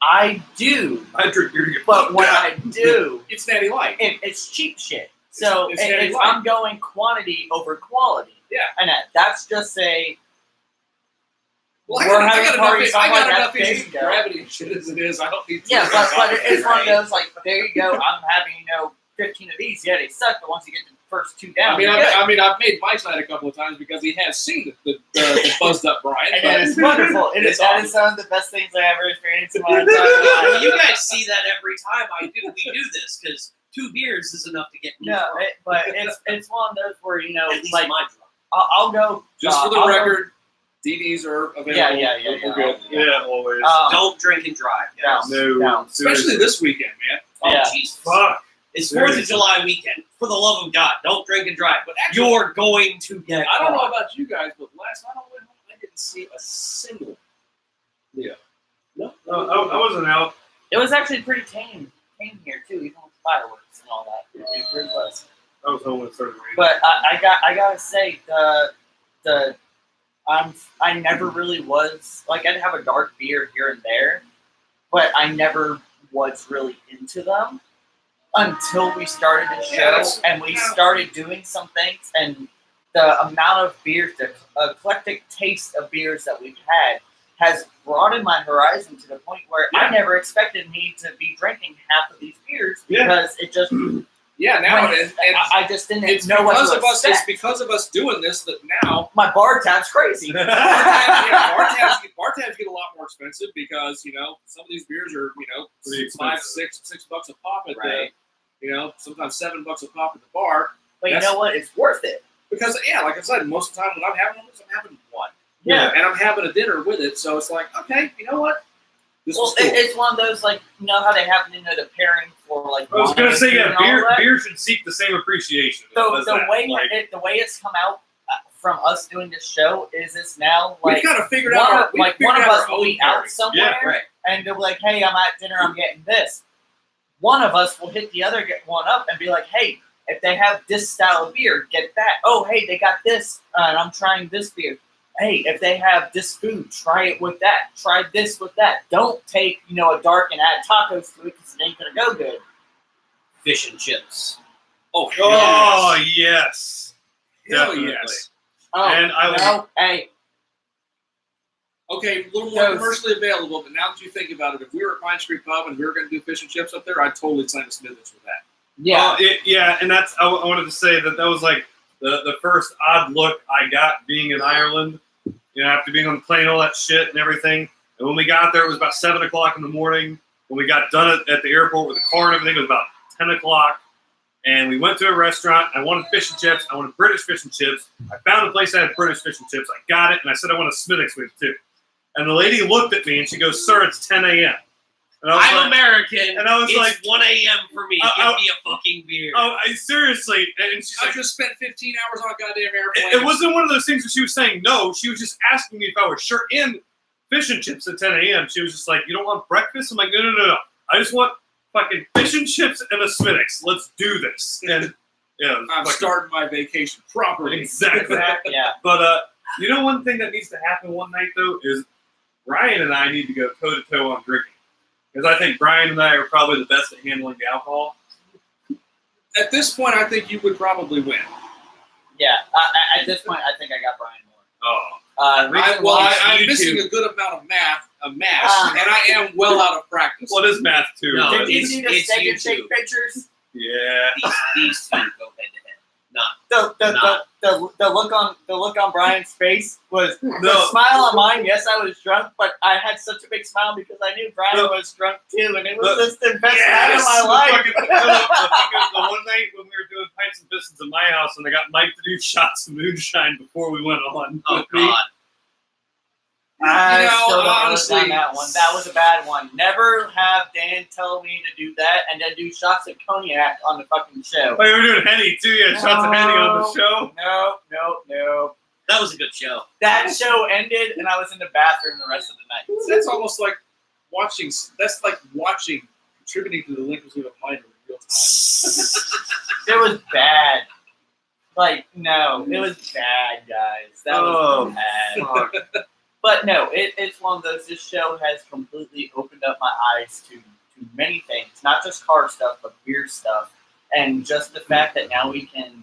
B: I do.
C: I drink beer to get
B: But when I do,
D: it's Natty Light.
B: it's cheap shit. So
D: it's light.
B: I'm going quantity over quality.
D: Yeah.
B: And that's just a.
D: Well,
B: we're
D: I
B: having parties.
D: got
B: like
D: enough
B: there
D: issues
B: you
D: with
B: go.
D: gravity and shit as it is. I don't need.
B: Yeah, but it's one of those like, there you go. I'm having 15 of these. Yeah, they suck, but once you get the first 2 down,
D: I've made Mike's night a couple of times because he has seen the buzzed up Brian.
B: And it's wonderful. That is some of the best things I ever experienced in my entire life.
A: Well, you guys see that every time we do this because 2 beers is enough to get me.
B: No, but it's one of those where
A: at least
B: like
A: my drunk.
B: I'll go
D: Just for the record, DDs are available.
B: Yeah.
D: We're good.
C: Yeah, always.
A: Don't drink and drive, guys.
B: No.
D: Especially this weekend, man.
A: Oh,
B: Yeah.
A: Jesus.
C: Fuck.
A: It's 4th of July weekend. For the love of God, don't drink and drive.
D: But actually,
A: You're going to get
D: I don't know
A: caught.
D: about you guys, but last night I went home and I didn't see a single. Yeah. No.
C: I wasn't out.
B: It was actually pretty tame here too, even with fireworks and all that. It really was.
C: I was home when it started raining.
B: But I gotta say I never really was like, I'd have a dark beer here and there, but I never was really into them until we started the show and we started doing some things, and the amount of beers, the eclectic taste of beers that we've had has broadened my horizon to the point where I never expected me to be drinking half of these beers because it just I just didn't know what to expect.
D: It's because of us doing this that now
B: my bar tab's crazy.
D: bar tabs get a lot more expensive because some of these beers are
C: Pretty
D: $5,
C: expensive.
D: $6 a pop at
A: Right.
D: sometimes $7 a pop at the bar.
B: But you know what? It's worth it.
D: Because like I said, most of the time when I'm having one, I'm having one.
B: Yeah.
D: And I'm having a dinner with it, so it's like, okay, you know what? This
B: Well,
D: was cool.
B: it's one of those, like, how they have the pairing for like.
C: I was gonna say,
B: wine and all that.
C: beer should seek the same appreciation.
B: The way it's come out from us doing this show is it's now like
D: we've kind of figured out
B: one of us will be out somewhere,
A: Yeah, right.
B: and they'll be like, "Hey, I'm at dinner. I'm getting this." One of us will hit the other one up and be like, "Hey, if they have this style of beer, get that. Oh, hey, they got this, and I'm trying this beer. Hey, if they have this food, try it with that. Try this with that. Don't take, a dark and add tacos to it because it ain't going to go good."
A: Fish and chips.
C: Oh yes,
D: Hell
C: definitely.
D: yes.
B: Oh,
C: And I
B: no, hey.
D: Okay, a little more commercially available, but now that you think about it, if we were at Pine Street Pub and we were going to do fish and chips up there, I'd totally sign a Smithers with that.
B: Yeah.
C: And that's I wanted to say that was like the first odd look I got being in Ireland. After being on the plane, all that shit and everything. And when we got there, it was about 7 o'clock in the morning. When we got done at the airport with the car and everything, it was about 10 o'clock. And we went to a restaurant. I wanted fish and chips. I wanted British fish and chips. I found a place that had British fish and chips. I got it, and I said I want a Smithwick's with it too. And the lady looked at me, and she goes, "Sir, it's 10 a.m." And I was
A: I'm
C: like,
A: American.
C: and I was
A: it's
C: like,
A: 1 a.m. for me. Give me a fucking beer.
C: "Oh, seriously?" And she's
D: I
C: like,
D: just spent 15 hours on a goddamn airplane.
C: it wasn't one of those things where she was saying no. She was just asking me if I was sure in fish and chips at 10 a.m. She was just like, "You don't want breakfast?" I'm like, no. I just want fucking fish and chips and a Smithwick's. Let's do this. And
D: I'm starting my vacation properly.
C: Exactly.
B: Yeah.
C: But one thing that needs to happen one night though is Brian and I need to go toe to toe on drinking, because I think Brian and I are probably the best at handling the alcohol.
D: At this point, I think you would probably win.
B: Yeah. At this point, I think I got Brian more.
C: Oh.
D: I'm missing a good amount of math, and I am well out of practice.
C: What is math too?
A: No,
B: Did you see the
A: it's
B: steak and
A: YouTube.
B: shake pictures?
C: Yeah.
A: These two go head to head. Not.
B: The look on Brian's face was the
C: No.
B: smile on mine. Yes, I was drunk, but I had such a big smile because I knew Brian was drunk too, and it was just the best night of my life.
C: The one night when we were doing pints and pistons at my house, and I got Mike to do shots of moonshine before we went on.
A: Oh God.
B: I still
D: honestly,
B: done that one. That was a bad one. Never have Dan tell me to do that and then do shots of cognac on the fucking show.
C: Oh, you were doing Henny too. You had shots of Henny on the show.
B: No.
A: That was a good show.
B: That show ended, and I was in the bathroom the rest of the night.
D: That's almost like watching. That's like watching, contributing to the delinquency of a minor in real time.
B: It was bad. Like, no, it was bad, guys. That was bad. But no, it's one of those. This show has completely opened up my eyes to many things, not just car stuff, but beer stuff, and just the fact that now we can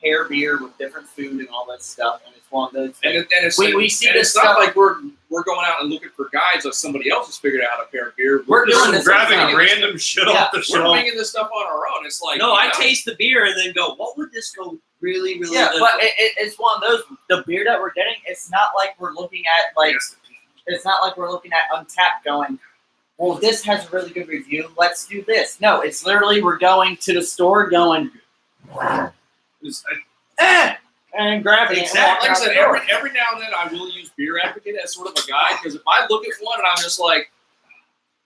B: pair beer with different food and all that stuff, and it's one of those.
D: And it's,
B: we see
D: and
B: this
D: it's not
B: stuff
D: like we're going out and looking for guides like somebody else has figured out how to pair beer.
B: We're doing this
C: grabbing
B: ourselves.
C: random shit off the
D: We're
C: shelf.
D: making this stuff on our own. It's like
A: No, I taste the beer and then go, what would this go really, really
B: Yeah,
A: good
B: but
A: for?
B: it's one of those. The beer that we're getting, it's not like we're looking at it's not like we're looking at Untapped going, well, this has a really good review. Let's do this. No, it's literally we're going to the store going, and grabbing
A: Exactly.
B: it.
D: Like I said, every now and then I will use Beer Advocate as sort of a guide, because if I look at one and I'm just like,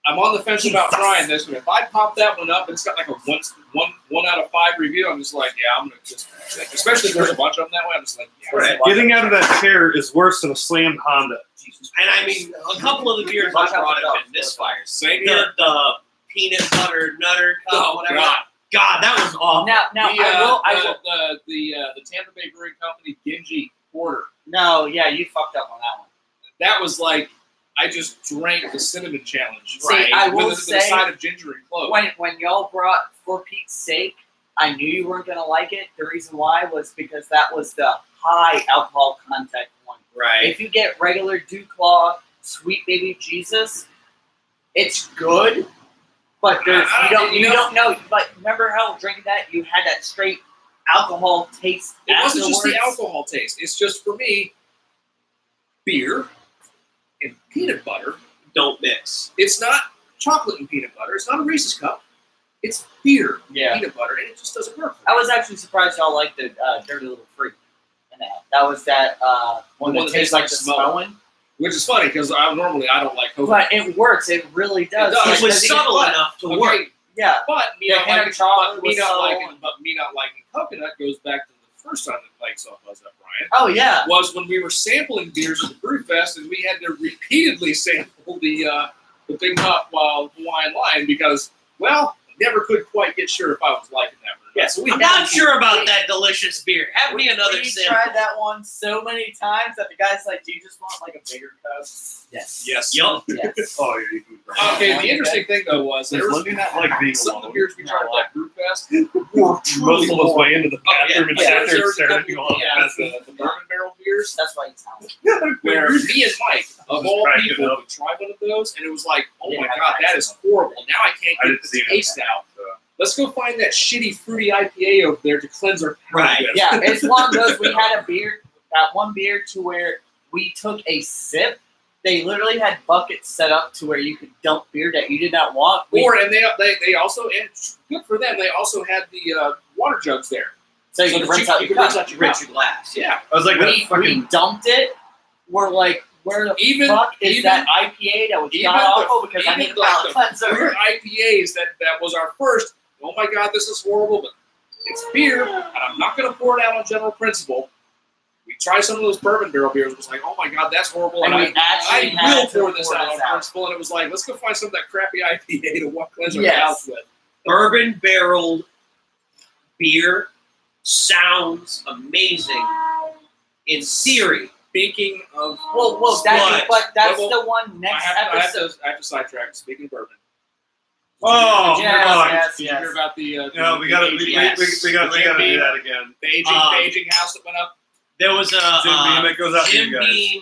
D: I'm on the fence about trying this one. If I pop that one up and it's got like a one out of 5 review, I'm just like, yeah, I'm gonna just, especially if there's a bunch of them that way, I'm just like, yeah.
A: Right.
C: Getting out of that chair is worse than a slammed Honda. Jesus.
A: And I mean, a couple of the beers I brought have been misfires.
D: Same here.
A: The peanut butter nutter cup,
D: Oh,
A: whatever.
D: God.
A: God, that was awful.
B: Now, I will.
D: The Tampa Bay Brewing Company Genji Porter.
B: No, yeah, you fucked up on that one.
D: That was like, I just drank the cinnamon challenge.
B: See, I will
D: with
B: say,
D: a side of ginger and clove.
B: When y'all brought For Pete's Sake, I knew you weren't gonna like it. The reason why was because that was the high alcohol content one.
A: Right.
B: If you get regular Dew Claw, Sweet Baby Jesus, it's good, but there's you don't know. But remember how drinking that you had that straight alcohol taste.
D: It wasn't just the
B: afterwards?
D: alcohol taste. It's just, for me, beer and peanut butter.
A: Don't mix.
D: It's not chocolate and peanut butter. It's not a Reese's cup. It's beer and
B: Yeah.
D: peanut butter, and it just doesn't work.
B: I was actually surprised y'all liked the Dirty Little Freak. And that was that one that tastes like the Samoan.
D: Which is funny, because I don't like coconut.
B: But it works. It really does.
D: It does.
A: It was
D: Because
A: subtle
D: but-
A: enough to
D: Okay,
A: work.
B: Yeah.
D: But me
B: The
D: not
B: hint of
D: liking,
B: chocolate
D: but me
B: was
D: not
B: so-
D: liking, but me not liking coconut goes back to the first time that Mike saw Buzz Up, Brian.
B: Oh yeah.
D: Was when we were sampling beers at the Brew Fest, and we had to repeatedly sample the Big Hop Hawaiian Line because, well, never could quite get sure if I was liking that one.
B: Yeah, so
A: I'm not sure about that delicious beer. Have me another
B: We
A: sample.
B: tried that one so many times that the guy's like, "Do you just want like a bigger cup?" Yes.
D: Yes.
A: Yup.
B: Yes.
C: Oh, yeah, you can.
D: Okay, the interesting thing though was there was
C: not like being
D: some of the
C: alone.
D: beers we tried at that Brew Fest
C: Muscled his way into the bathroom and sat there
D: There
C: staring
D: was
C: at you all
D: a
C: the
D: couple, the bourbon barrel beers
B: That's why it's sound.
D: where me and Mike, of all
C: Crack it
D: people,
C: up.
D: would try one of those, and it was like, oh
B: Yeah,
D: my
B: I
D: god,
B: tried
D: that is
B: some.
D: horrible. Now I can't
C: I
D: get
C: didn't see
D: the
C: it.
D: taste out. Let's go find that shitty fruity IPA over there to cleanse our palate
A: Right.
D: with.
B: Yeah, it's one of those. We had that one beer to where we took a sip. They literally had buckets set up to where you could dump beer that you did not want.
D: And they also, and good for them, they also had the water jugs there.
B: so you
D: so
B: could
D: that
B: rinse out
D: you
B: your
D: could rinse
B: cup.
D: out your
A: Rinse
D: cup.
A: your glass.
D: Yeah.
C: I was like, that
B: We
C: fucking.
B: dumped it. We're like, where the
D: Even-
B: fuck is
D: even-
B: that IPA that was
D: even
B: god awful
D: the-
B: because I
D: even
B: need a
D: the-
B: palate
D: the
B: cleanser.
D: Beer IPAs, that was our first, oh my god, this is horrible, but it's beer, and I'm not going to pour it out on general principle. We tried some of those bourbon barrel beers, it was like, oh my god, that's horrible,
B: And
D: and
B: we actually
D: I will
B: had to
D: pour this
B: pour
D: out
B: this
D: on
B: out.
D: principle, and it was like, let's go find some of that crappy IPA to cleanse our
B: Yes.
D: mouths with.
A: Bourbon barreled beer sounds amazing in theory.
D: Speaking of,
B: Well,
A: But-
B: but that's
D: well,
B: the one next
D: I
B: episode.
D: have to sidetrack. Speaking of bourbon.
C: Oh,
D: Did you hear
B: yes,
D: about-
B: yes,
D: Did you hear about the?
C: No, we gotta, we gotta do that again.
D: The aging house that went up.
A: There was a
C: Jim Beam, it goes out to
A: Jim
C: you guys.
A: Beam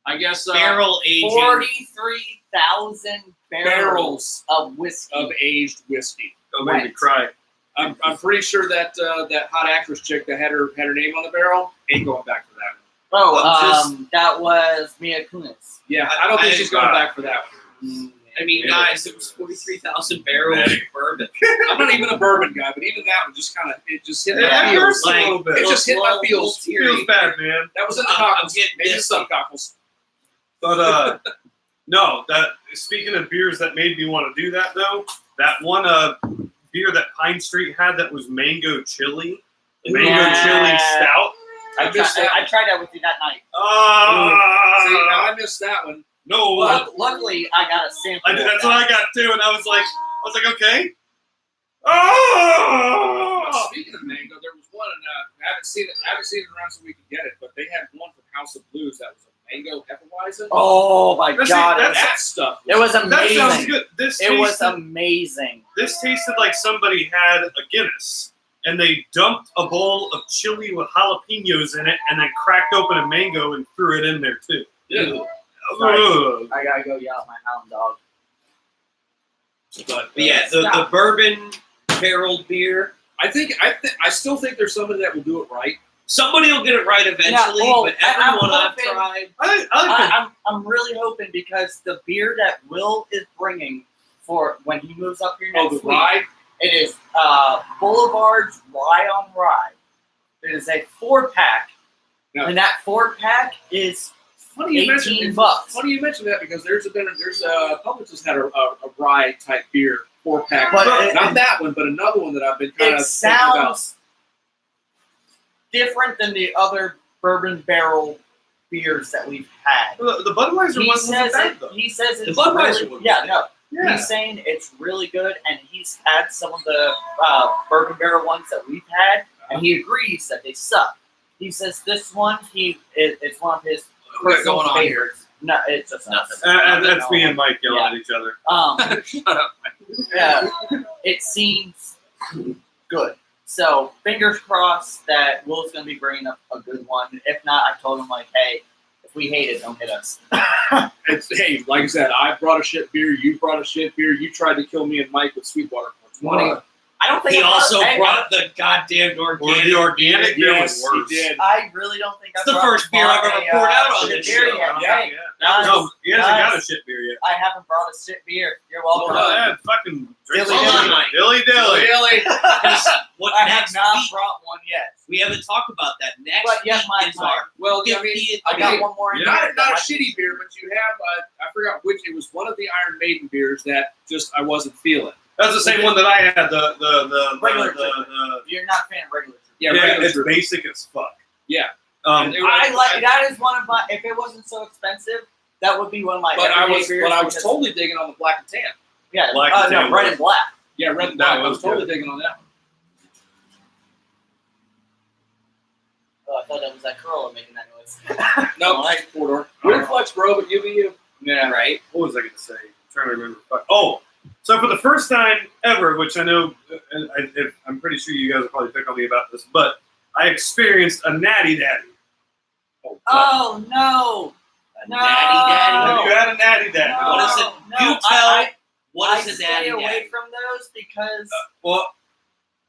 D: I guess
A: barrel aging.
B: 43,000 barrels of whiskey.
D: of aged whiskey.
C: Don't make me cry.
D: I'm pretty sure that that hot actress chick that had her name on the barrel ain't going back for that one.
B: Oh, that was Mia Kunis.
D: Yeah, I don't think
A: I-
D: she's going back for that one.
A: I mean, guys, it was 43,000 barrels of bourbon.
D: I'm not even a bourbon guy, but even that one just kind of it just hit
C: It
D: my feels.
C: hurts a
A: like-
C: little bit.
D: It just hit my feels.
C: Feels bad, man.
D: That was in the
A: I'm
D: cockles.
A: getting
D: Maybe the
A: misty.
D: subcockles.
C: But no, that speaking of beers that made me want to do that though, that one beer that Pine Street had that was mango chili chili stout.
B: I tried that with you that night.
D: See, now I missed that one.
C: No,
B: Luckily, I got a sample.
C: that's what I got too, and I was like, okay. Oh!
D: But speaking of mango, there was one, and I haven't seen it around so we can get it, but they had one from House of Blues that was a mango Hefeweizen.
B: Oh my god,
D: that stuff.
B: It was amazing.
C: That sounds good.
B: It was amazing.
C: This tasted like somebody had a Guinness, and they dumped a bowl of chili with jalapenos in it, and then cracked open a mango and threw it in there too.
D: Yeah.
B: I gotta go yell at my hound dog.
A: But yeah, the bourbon barreled beer.
D: I still think there's somebody that will do it right.
A: Somebody will get it right eventually, but everyone I've tried.
B: I'm really hoping because the beer that Will is bringing for when he moves up here next
D: the rye?
B: It is Boulevard's Rye on Rye. It is a 4-pack, and that 4-pack is $18.
D: Funny you mention that because there's a Publix just had a rye type beer 4-pack.
B: But
D: not that one, but another one that I've been kind of thinking about.
B: Sounds different than the other bourbon barrel beers that we've had.
C: The Budweiser wasn't bad though.
B: He says it's
A: the Budweiser
B: really,
A: one.
B: Yeah.
C: Yeah.
B: He's saying it's really good, and he's had some of the bourbon barrel ones that we've had, and he agrees that they suck. He says this one, it's one of his personal
A: going on
B: favorites. No, it's just nothing.
C: That's me and Mike yelling at each other.
D: Shut up.
B: It seems good. So fingers crossed that Will's going to be bringing up a good one. If not, I told him like, hey, if we hate it, don't hit us.
D: Hey, like I said, I brought a shit beer. You brought a shit beer. You tried to kill me and Mike with Sweetwater for 20.
B: I don't think
A: He also brought the goddamn organic.
C: The organic beer was
D: Yes,
C: worse.
D: he did.
B: I really don't think
A: It's the first beer I've ever poured out on this
B: beer
A: show.
B: yet.
C: Yeah.
B: Hey,
C: No, he hasn't
B: guys,
C: got a shit beer yet.
B: I haven't brought a shit beer. You're welcome.
C: Oh, yeah, fucking drink
B: Dilly
C: some
A: dilly.
C: Dilly dilly.
D: Really?
A: What
B: I have
A: next
B: not
A: week?
B: brought one yet.
A: We haven't talked about that. Next
B: But yeah,
A: week is our
D: Well, I mean,
A: 50th.
B: I got one more in
D: not
B: here.
D: a shitty beer, but you have, I forgot which, it was one of the Iron Maiden beers that just I wasn't feeling.
C: That's the same one that I had. The
B: Regular
C: the
B: You're not a fan of regular.
D: Yeah,
C: it's
D: regular.
C: basic as fuck.
D: Yeah.
C: Um,
B: I like that is one of my. If it wasn't so expensive, that would be one of my.
D: But I
B: everyday
D: was
B: beers
D: totally
B: because-
D: digging on the black and tan.
B: Yeah,
C: Black and tan
B: red
C: was-
B: and black.
D: Yeah, red and
C: That
D: black. I
C: was
D: was totally digging on that one.
B: Oh, I thought that was that curl making that noise.
D: No,
B: Right.
D: 4-door. Weird Flex, bro, but you.
B: Yeah, right.
C: what was I going to say? I'm trying to remember. Oh, so for the first time ever, which I know, I'm pretty sure you guys will probably pick on me about this, but I experienced a natty daddy.
B: Oh no! No.
A: Natty daddy?
C: Have you had a natty daddy?
B: No.
A: What is it?
B: No,
A: You tell.
B: I
A: What is a
B: stay
A: daddy
B: away
A: daddy?
B: from those because
C: Well,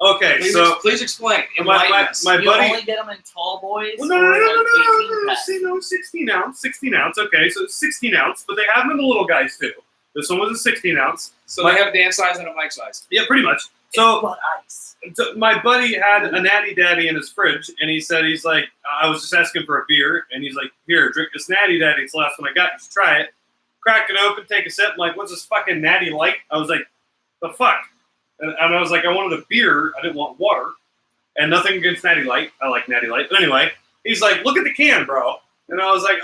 C: okay,
D: Please explain.
C: my
B: you
C: buddy.
B: only get them in tall boys.
C: Well, no,
B: or like 18
C: no,
B: packs.
C: see, no, 16 ounce, 16 ounce. Okay, so it's 16 ounce, but they have them in the little guys too. This one was a 16 ounce.
D: So they have a Dan size and a Mike size.
C: Yeah, pretty much.
B: It's
C: So
B: but ice.
C: my buddy had a natty daddy in his fridge, and he said, he's like, I was just asking for a beer, and he's like, here, drink this natty daddy. It's the last one I got. You should try it. Crack it open, take a sip. I'm like, what's this fucking natty light? I was like, the fuck? And I was like, I wanted a beer. I didn't want water. And nothing against natty light. I like natty light. But anyway, he's like, look at the can, bro. And I was like,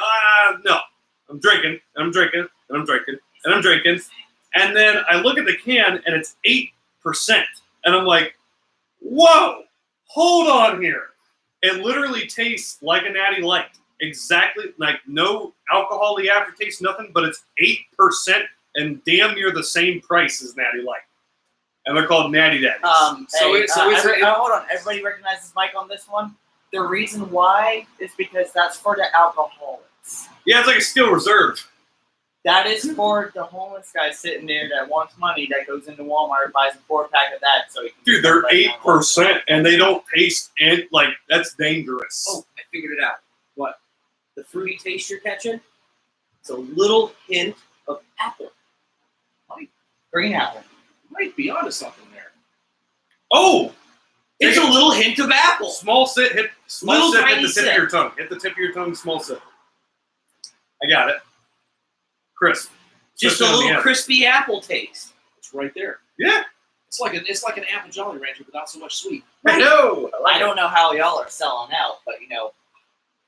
C: no. I'm drinking, and I'm drinking, and I'm drinking, and I'm drinking. And then I look at the can, and it's 8%. And I'm like, whoa, hold on here. It literally tastes like a natty light. Exactly, like no alcohol-y aftertaste, nothing, but it's 8% and damn near the same price as natty light. And they're called natty daddies.
B: Hold on. Everybody recognizes Mike on this one. The reason why is because that's for the alcoholics.
C: Yeah, it's like a steel reserve.
B: That is for the homeless guy sitting there that wants money that goes into Walmart and buys a 4-pack of that so he can.
C: Dude, they're 8% and they don't taste like that's dangerous.
A: Oh, I figured it out. What? The fruity taste you're catching? It's a little hint of apple.
B: Green apple.
D: Might be onto something there.
C: Oh!
A: It's a little hint of apple.
C: Small sip, hit
A: Little
C: the
A: tiny
C: tip
A: sip.
C: of your tongue. Hit the tip of your tongue, small sip. I got it. crisp.
A: Just a
C: Especially on the
A: little
C: end.
A: crispy apple taste.
D: It's right there.
C: Yeah.
D: It's like an apple Jolly Rancher, but not so much sweet.
C: No.
B: I don't know how y'all are selling out, but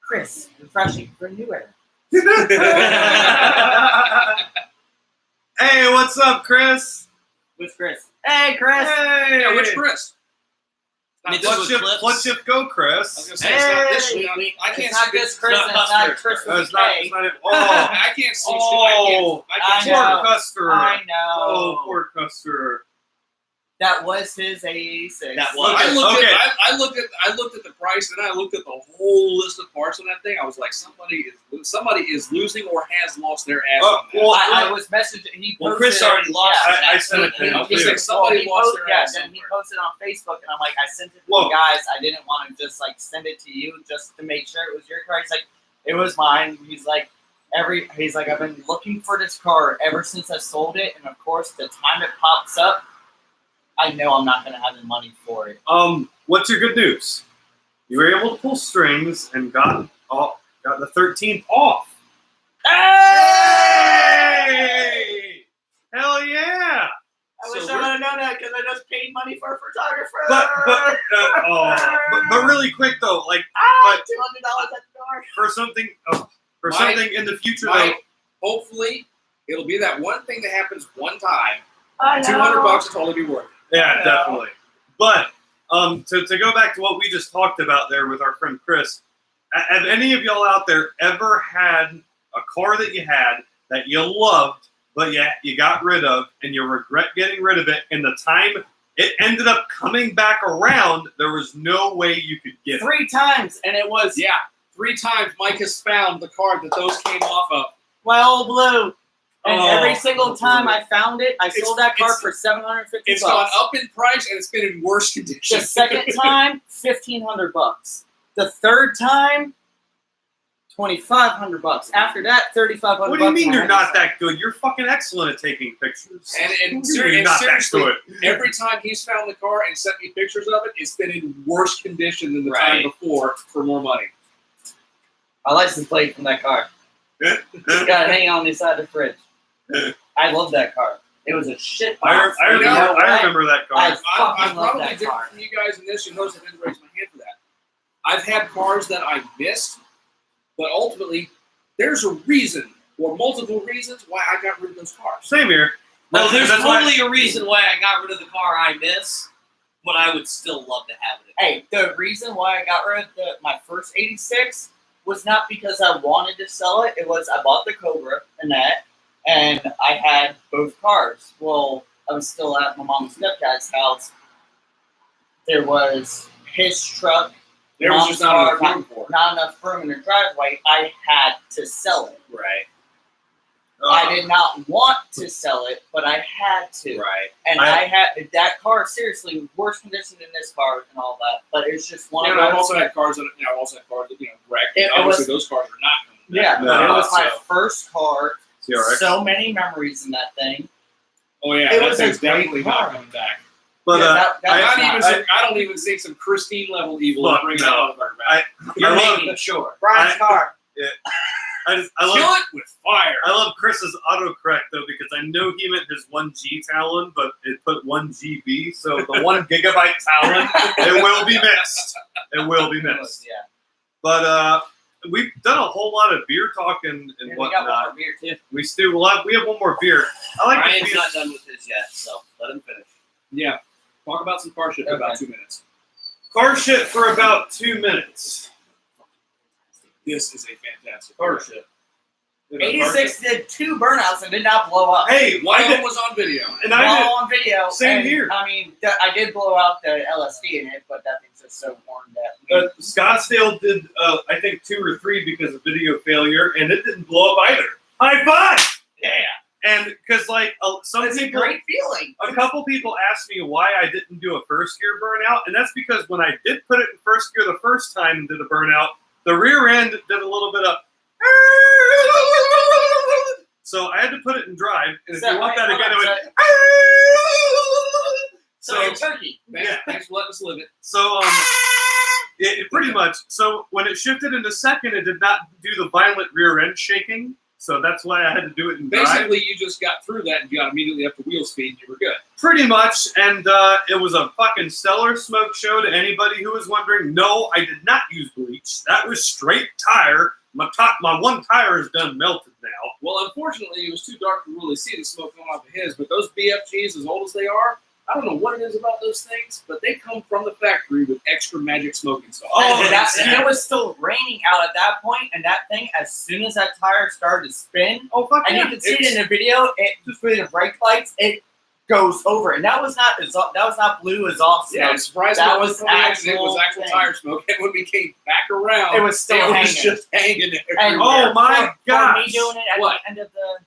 B: Chris, refreshing for new era.
C: Hey, what's up, Chris?
B: With Chris. Hey, Chris.
C: Hey.
D: Yeah, which Chris?
A: I mean,
D: Not
A: this
D: this
A: was
D: one.
C: Let's shift go,
D: I was
C: Chris.
D: gonna say, it's not this
B: Hey,
D: one. I can't
B: it's not
D: see
B: this Chris,
A: not
B: and it's not
A: mustard.
B: Chris
C: No,
B: with
C: it's
B: a
C: not.
B: K.
C: It's not it. Oh,
D: I can't see.
C: oh,
D: I can't.
B: I
C: poor
B: know.
C: Custer.
B: I know.
C: Oh, poor Custer.
B: That was his A86.
A: That was.
D: I looked
C: Okay.
D: at I looked at the price and I looked at the whole list of parts on that thing. I was like, somebody is losing or has lost their ass on that.
C: Well,
B: I was messaging. He
A: Well,
B: posted,
A: Chris already lost
B: yeah.
A: it.
C: I sent it to him,
D: I was gonna
C: too.
D: say somebody
B: Well,
D: lost their
B: yeah,
D: ass.
B: then he posted on Facebook, and I'm like, I sent it to
C: Whoa.
B: you guys. I didn't want to just send it to you just to make sure it was your car. He's like, it was mine. He's like, I've been looking for this car ever since I sold it, and of course, the time it pops up, I know I'm not gonna have the money for it.
C: What's your good news? You were able to pull strings and got the 13th off. Hey! Hell yeah!
B: I wish
A: So
B: I would have known that because I just paid money for a photographer.
C: But really quick though, like
B: $200
C: but-
B: at the door.
C: for something
D: Mike,
C: something in the future
D: Mike, hopefully, it'll be that one thing that happens one time.
B: I know.
D: $200 will totally be worth it.
C: though. Yeah,
B: I know.
C: definitely. But to go back to what we just talked about there with our friend Chris, have any of y'all out there ever had a car that you had that you loved, but you got rid of, and you regret getting rid of it, and the time it ended up coming back around, there was no way you could get it?
B: 3 times, and it was
D: Yeah, 3 times Mike has found the card that those came off of.
B: my old blue. And
C: Oh.
B: every single time I found it, I
D: It's-
B: sold that car
D: it's-
B: for $750.
D: It's gone up in price and it's been in worse condition.
B: The second time, $1,500. The third time, $2,500. After that, $3,500.
C: What do you mean
B: and
C: you're
B: I
C: not
B: just-
C: that good? You're fucking excellent at taking pictures.
D: And
C: What do you mean
D: ser-
C: you're
D: and
C: not that
D: seriously,
C: good.
D: every time he's found the car and sent me pictures of it, it's been in worse condition than the time
A: Right.
D: before for more money.
B: My license plate from that car. Got it hanging on the side of the fridge. I love that car. It was a shit box.
C: I
B: You know what?
C: remember that car.
B: I
D: I'm
B: fucking love
D: probably
B: that
D: different
B: car.
D: from you guys in this. You notice I didn't raise my hand for that. I've had cars that I missed, but ultimately, there's a reason or multiple reasons why I got rid of those cars.
C: Same here.
A: Well, there's
C: That's why-
A: totally a reason why I got rid of the car I miss, but I would still love to have it.
B: Hey, the reason why I got rid of my first 86 was not because I wanted to sell it. It was I bought the Cobra and that, and I had both cars. Well, I was still at my mom's stepdad's house. There was his truck,
D: There was just not enough room for it.
B: not enough room in the driveway. I had to sell it.
A: Right.
B: I did not want to sell it, but I had to.
A: Right.
B: And
C: I-
B: I had that car, seriously, worse condition than this car and all that. But it's just one
D: And
B: of
D: I've
B: those.
D: also had cars that wrecked.
B: It
D: Obviously,
B: was-
D: those cars are not coming back.
B: Yeah, but it
C: No,
B: was my
D: so-
B: first car.
C: CRX.
B: So many memories in that thing.
D: Oh yeah,
B: It
D: that
B: was a
D: thing's
B: great
D: definitely
B: car.
D: not coming back.
C: But
B: Yeah,
C: I
B: that's not-
D: I don't even see some pristine level evil
C: Fuck,
D: bring
C: no.
D: that motherfucker back.
A: You're
C: love-
A: making sure.
B: Brian's
C: I-
B: car.
C: I
D: Kill
C: love
D: it with fire.
C: I love Chris's autocorrect though because I know he meant his 1G Talon, but it put 1GB, so the 1 GB Talon, it will be missed. It will be missed.
B: Yeah.
C: But we've done a whole lot of beer talk and
B: And we got one
C: whatnot.
B: more beer too.
C: We have one more beer. I like
A: Ryan's
C: the
A: not done with his yet, so let him finish.
D: Yeah. Talk about some car shit for about 2 minutes.
C: car shit for about 2 minutes.
D: This is a fantastic
C: Car
D: car.
C: shit.
B: 86 did 2 burnouts and did not blow up.
C: Hey,
D: One
C: I
D: of
C: did,
D: them was on video.
C: and I
B: All on video.
C: Same
B: and,
C: here.
B: I mean, I did blow out the LSD in it, but that thing's just so worn that.
C: Scottsdale did, I think 2 or 3 because of video failure, and it didn't blow up either. High five!
B: Yeah.
C: And because like some
B: It's a
C: people,
B: great feeling.
C: a couple people asked me why I didn't do a first gear burnout, and that's because when I did put it in first gear the first time and did a burnout, the rear end did a little bit of. So I had to put it in drive, and if you want that again, it went.
B: So turkey.
D: Thanks for letting us live it.
C: So it pretty much. So when it shifted into second, it did not do the violent rear end shaking. So that's why I had to do it in drive.
D: Basically, you just got through that and you got immediately up to wheel speed and you were good.
C: Pretty much, and it was a fucking stellar smoke show to anybody who was wondering. No, I did not use bleach. That was straight tire. My one tire is done melted now.
D: Well, unfortunately, it was too dark to really see the smoke coming off of his, but those BFGs, as old as they are, I don't know what it is about those things, but they come from the factory with extra magic smoking sauce.
B: Oh, and it was still raining out at that point, and that thing, as soon as that tire started to spin, and you can see it in the video, it just with the brake lights, it goes over, and that was not blue exhaust smoke.
D: Yeah, surprisingly,
B: that was
D: actual
B: thing.
D: tire smoke, and when we came back around,
B: it was still hanging.
D: just hanging there.
B: And
C: oh my
B: god!
C: gosh!
B: Me doing it at the end of the.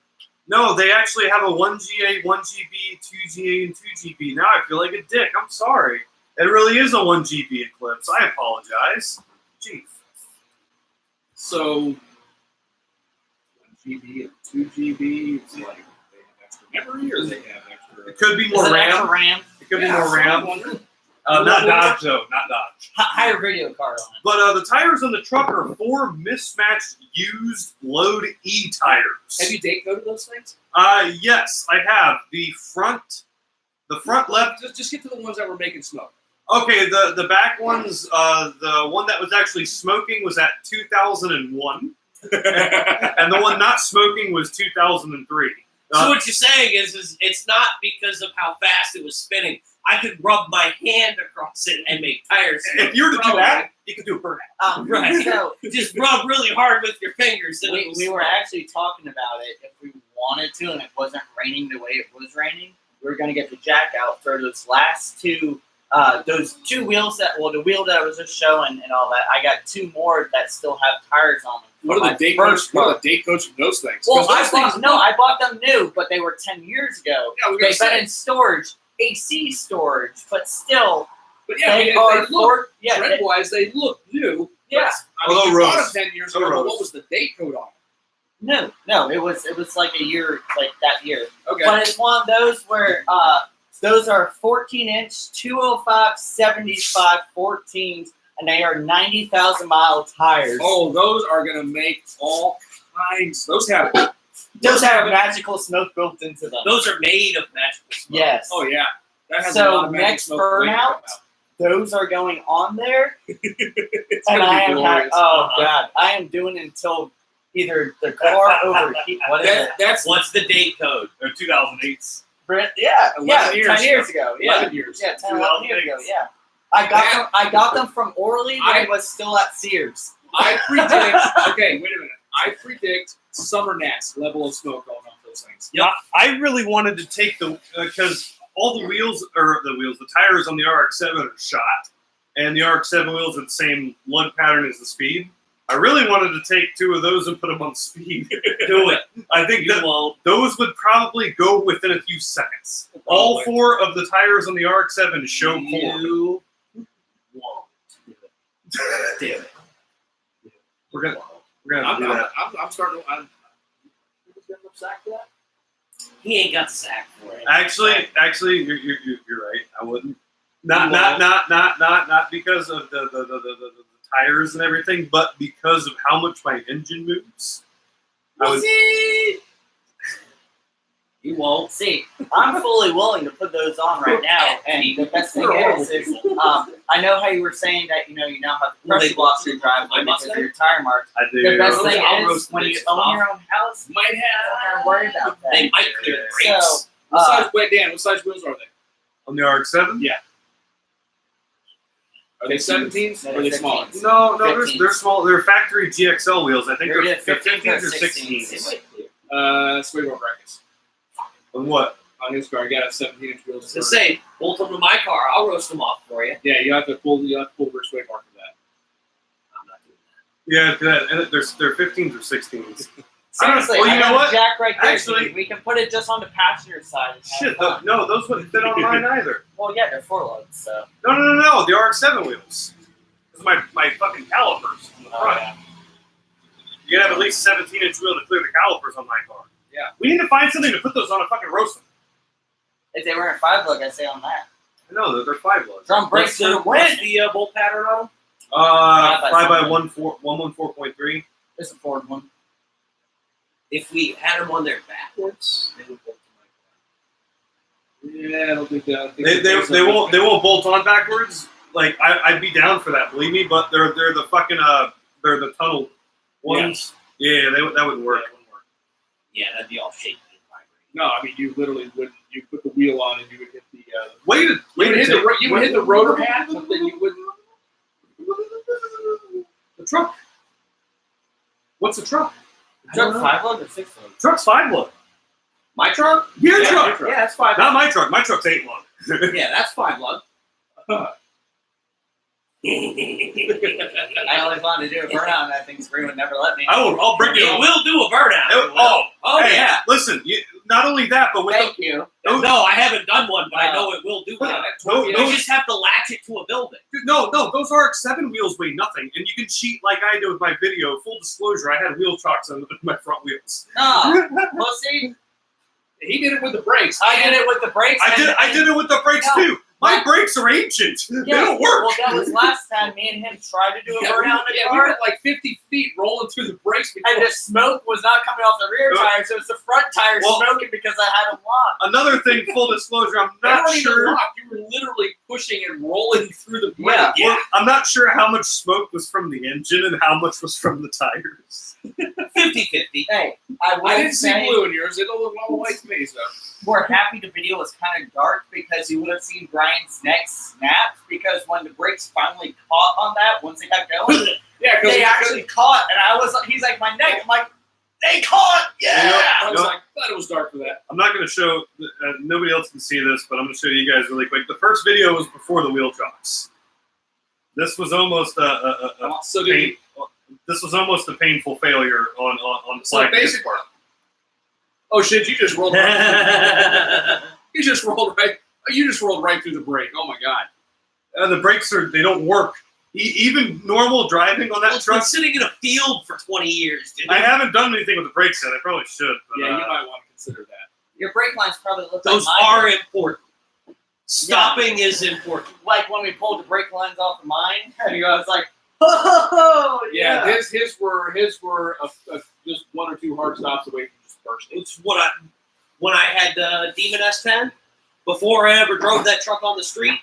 C: No, they actually have a 1GA, 1GB, 2GA, and 2GB. Now I feel like a dick. I'm sorry. It really is a 1GB Eclipse. I apologize. Jeez.
D: So, 1GB and 2GB, it's like they have extra memory or they have extra.
C: It could be more RAM. It could be more RAM. Not Dodge, though. Not Dodge.
B: Higher video card on it.
C: But the tires on the truck are 4 mismatched used load E tires.
D: Have you date coded those things?
C: Yes, I have. The front left.
D: Just get to the ones that were making smoke.
C: Okay, the back ones, the one that was actually smoking was at 2001. And the one not smoking was 2003.
A: So what you're saying is it's not because of how fast it was spinning. I could rub my hand across it and make tires.
C: If you were to do that, you could do a burnout.
A: Right.
B: So
A: just rub really hard with your fingers. And
B: we were actually talking about it. If we wanted to, and it wasn't raining the way it was raining, we were going to get the jack out for those last two. Those two wheels the wheel that I was just showing and all that. I got 2 more that still have tires on them.
D: What are the date codes of those things?
B: Well, I bought them new, but they were 10 years ago.
D: Yeah,
B: they've been in storage, AC storage, but still.
D: But yeah,
B: they
D: trend-wise, they look new.
B: Yeah.
D: You bought them 10 years ago, but what was the date code on them?
B: No, it was like a year, like that year.
D: Okay.
B: But it's one of those where those are 14-inch, 205, 75, 14s, and they are 90,000-mile tires.
D: Oh, those are going to make all kinds. Those have
B: magical smoke built into them.
A: Those are made of magical smoke.
B: Yes.
D: Oh, yeah. That has a lot of magic
B: next
D: smoke
B: burnout, those are going on there.
D: It's
B: and
D: gonna
B: I
D: be
B: am
D: glorious.
B: God, I am doing it until either the car overheats. What is it?
A: What's the date code?
C: Or 2008s.
B: Yeah,
D: 11 years
B: 10 years ago. Yeah,
D: 11 years.
B: Yeah, 10, 11 years ago. Yeah, I got them from Orly when it was still at Sears.
D: I predict. Okay, wait a minute. I predict summer Nats level of smoke going off those things.
C: Yeah, I really wanted to take because all the tires on the RX-7 are shot, and the RX-7 wheels are the same lug pattern as the Speed. I really wanted to take 2 of those and put them on Speed.
A: Do it.
C: I think those would probably go within a few seconds. All 4 of the tires on the RX-7 show core.
A: You won't do it.
C: We're gonna do that.
D: I'm starting to. I'm sack for that.
A: He ain't got the sack for it.
C: Actually, you're right. I wouldn't. Not because of the tires and everything, but because of how much my engine moves.
B: You won't see. I'm fully willing to put those on right now, and the best thing is I know how you were saying that you now have the pressure washer in your driveway because of your tire marks.
C: I do.
B: The best thing is when you own your own house,
A: You might
B: don't have to worry about that.
A: They might clear the brakes.
B: So,
D: Dan, what size wheels are they?
C: On the RX-7?
D: Yeah. Are they 17s or are they smaller?
C: No,
B: 15s.
C: they're small. They're factory GXL wheels. I think
B: They're
C: they're
B: 15s
C: 15s
B: or
C: or
B: 16s.
C: 16s.
D: Sway bar brackets.
C: On what?
D: On his car, I got a 17-inch wheels.
A: To say, bolt them to my car. I'll roast them off for you.
D: Yeah, you have to pull rear sway bar for that.
A: I'm not doing that.
C: Yeah, they're 15s or 16s.
B: seriously,
C: Well, you
B: I
C: know
B: got
C: what?
B: a jack right there.
C: Actually-
B: we can put it just on the passenger side. And have
C: Shit,
B: fun.
C: no, those wouldn't fit on mine either.
B: Well, yeah, they're 4 loads, so.
C: No, the RX-7 wheels. Because my fucking calipers on the front.
B: yeah.
C: You gotta have at least 17-inch wheel to clear the calipers on my car.
D: Yeah.
C: We need to find something to put those on and fucking roast them.
B: If they were in 5 lug, I'd say on that.
C: No, they're 5 loads.
B: Drum brakes to the
A: What's
B: wind.
A: the bolt pattern on them?
C: 5x114.3.
B: It's a Ford one.
A: if we had them on there backwards, they would bolt to my car.
D: Yeah, I don't think that. I think
C: They won't bolt on backwards. Like I'd be down for that, believe me. But they're the fucking they're the tunnel ones. Yeah, that wouldn't work.
A: Yeah, that'd be all shaky.
D: No, I mean you literally would. You put the wheel on and you would hit the.
C: You
D: would hit the rotor hat, but then you wouldn't.
C: The truck. What's the truck?
B: Truck 5-load or 6-load?
C: Truck's 5-load.
A: My truck?
C: Your
B: Yeah,
C: truck.
B: Yeah, that's 5.
C: Not my truck. My truck's 8-lug.
A: Yeah, that's 5 lug.
B: I always wanted to do a burnout on that thing. Scream would never let me.
C: I'll bring you.
A: We'll do a burnout.
C: Hey,
A: yeah.
C: Listen, not only that, but with
B: Thank you.
A: No, I haven't done one, but I know it will do that.
C: No,
A: You just have to latch it to a building.
C: no, those RX-7 wheels weigh nothing, and you can cheat like I do with my video. Full disclosure, I had wheel chocks on my front wheels.
B: No. Well, see,
D: He did it with the brakes.
B: I did it with the brakes.
C: I did it with the brakes too. My brakes are ancient. They don't work.
B: Well, that was last time me and him tried to do a
D: Yeah,
B: burnout in the
D: we
B: car.
D: went like 50 feet rolling through the brakes. Before.
B: And the smoke was not coming off the rear tire, so it's the front tire smoking because I had them locked.
C: Another thing, full disclosure, I'm
D: They
C: not
D: weren't even
C: sure.
D: locked. You were literally pushing and rolling through the brakes.
B: Yeah.
C: Well, I'm not sure how much smoke was from the engine and how much was from the tires.
A: 50-50.
B: Hey, I
D: I
B: would
D: didn't see
B: say
D: blue in yours. It looked all white to me. So
B: we're happy the video was kind of dark because you would have seen Brian's neck snap because when the brakes finally caught on that, once they got going,
D: yeah,
B: they actually caught, and I was like, he's like, my neck. I'm like, they caught, yeah.
D: I was like, glad it was dark for that.
C: I'm not going to show, nobody else can see this, but I'm going to show you guys really quick. The first video was before the wheel chocks. This was almost this was almost a painful failure on the
D: So
C: side.
D: basically, oh shit! You just rolled. Right. You just rolled right. You just rolled right through the brake. Oh my god!
C: The brakes they don't work. Even normal driving on that
A: It's
C: truck.
A: been sitting in a field for 20 years, dude.
C: I haven't done anything with the brakes yet. I probably should. But,
D: Yeah, you might want to consider that.
B: Your brake lines probably look
A: Those
B: like mine.
A: are important. Stopping is important.
B: Like when we pulled the brake lines off of mine, and I was like, oh,
D: Yeah, his were just one or two hard stops away from just bursting.
A: It's when I had the Demon S10, before I ever drove that truck on the street,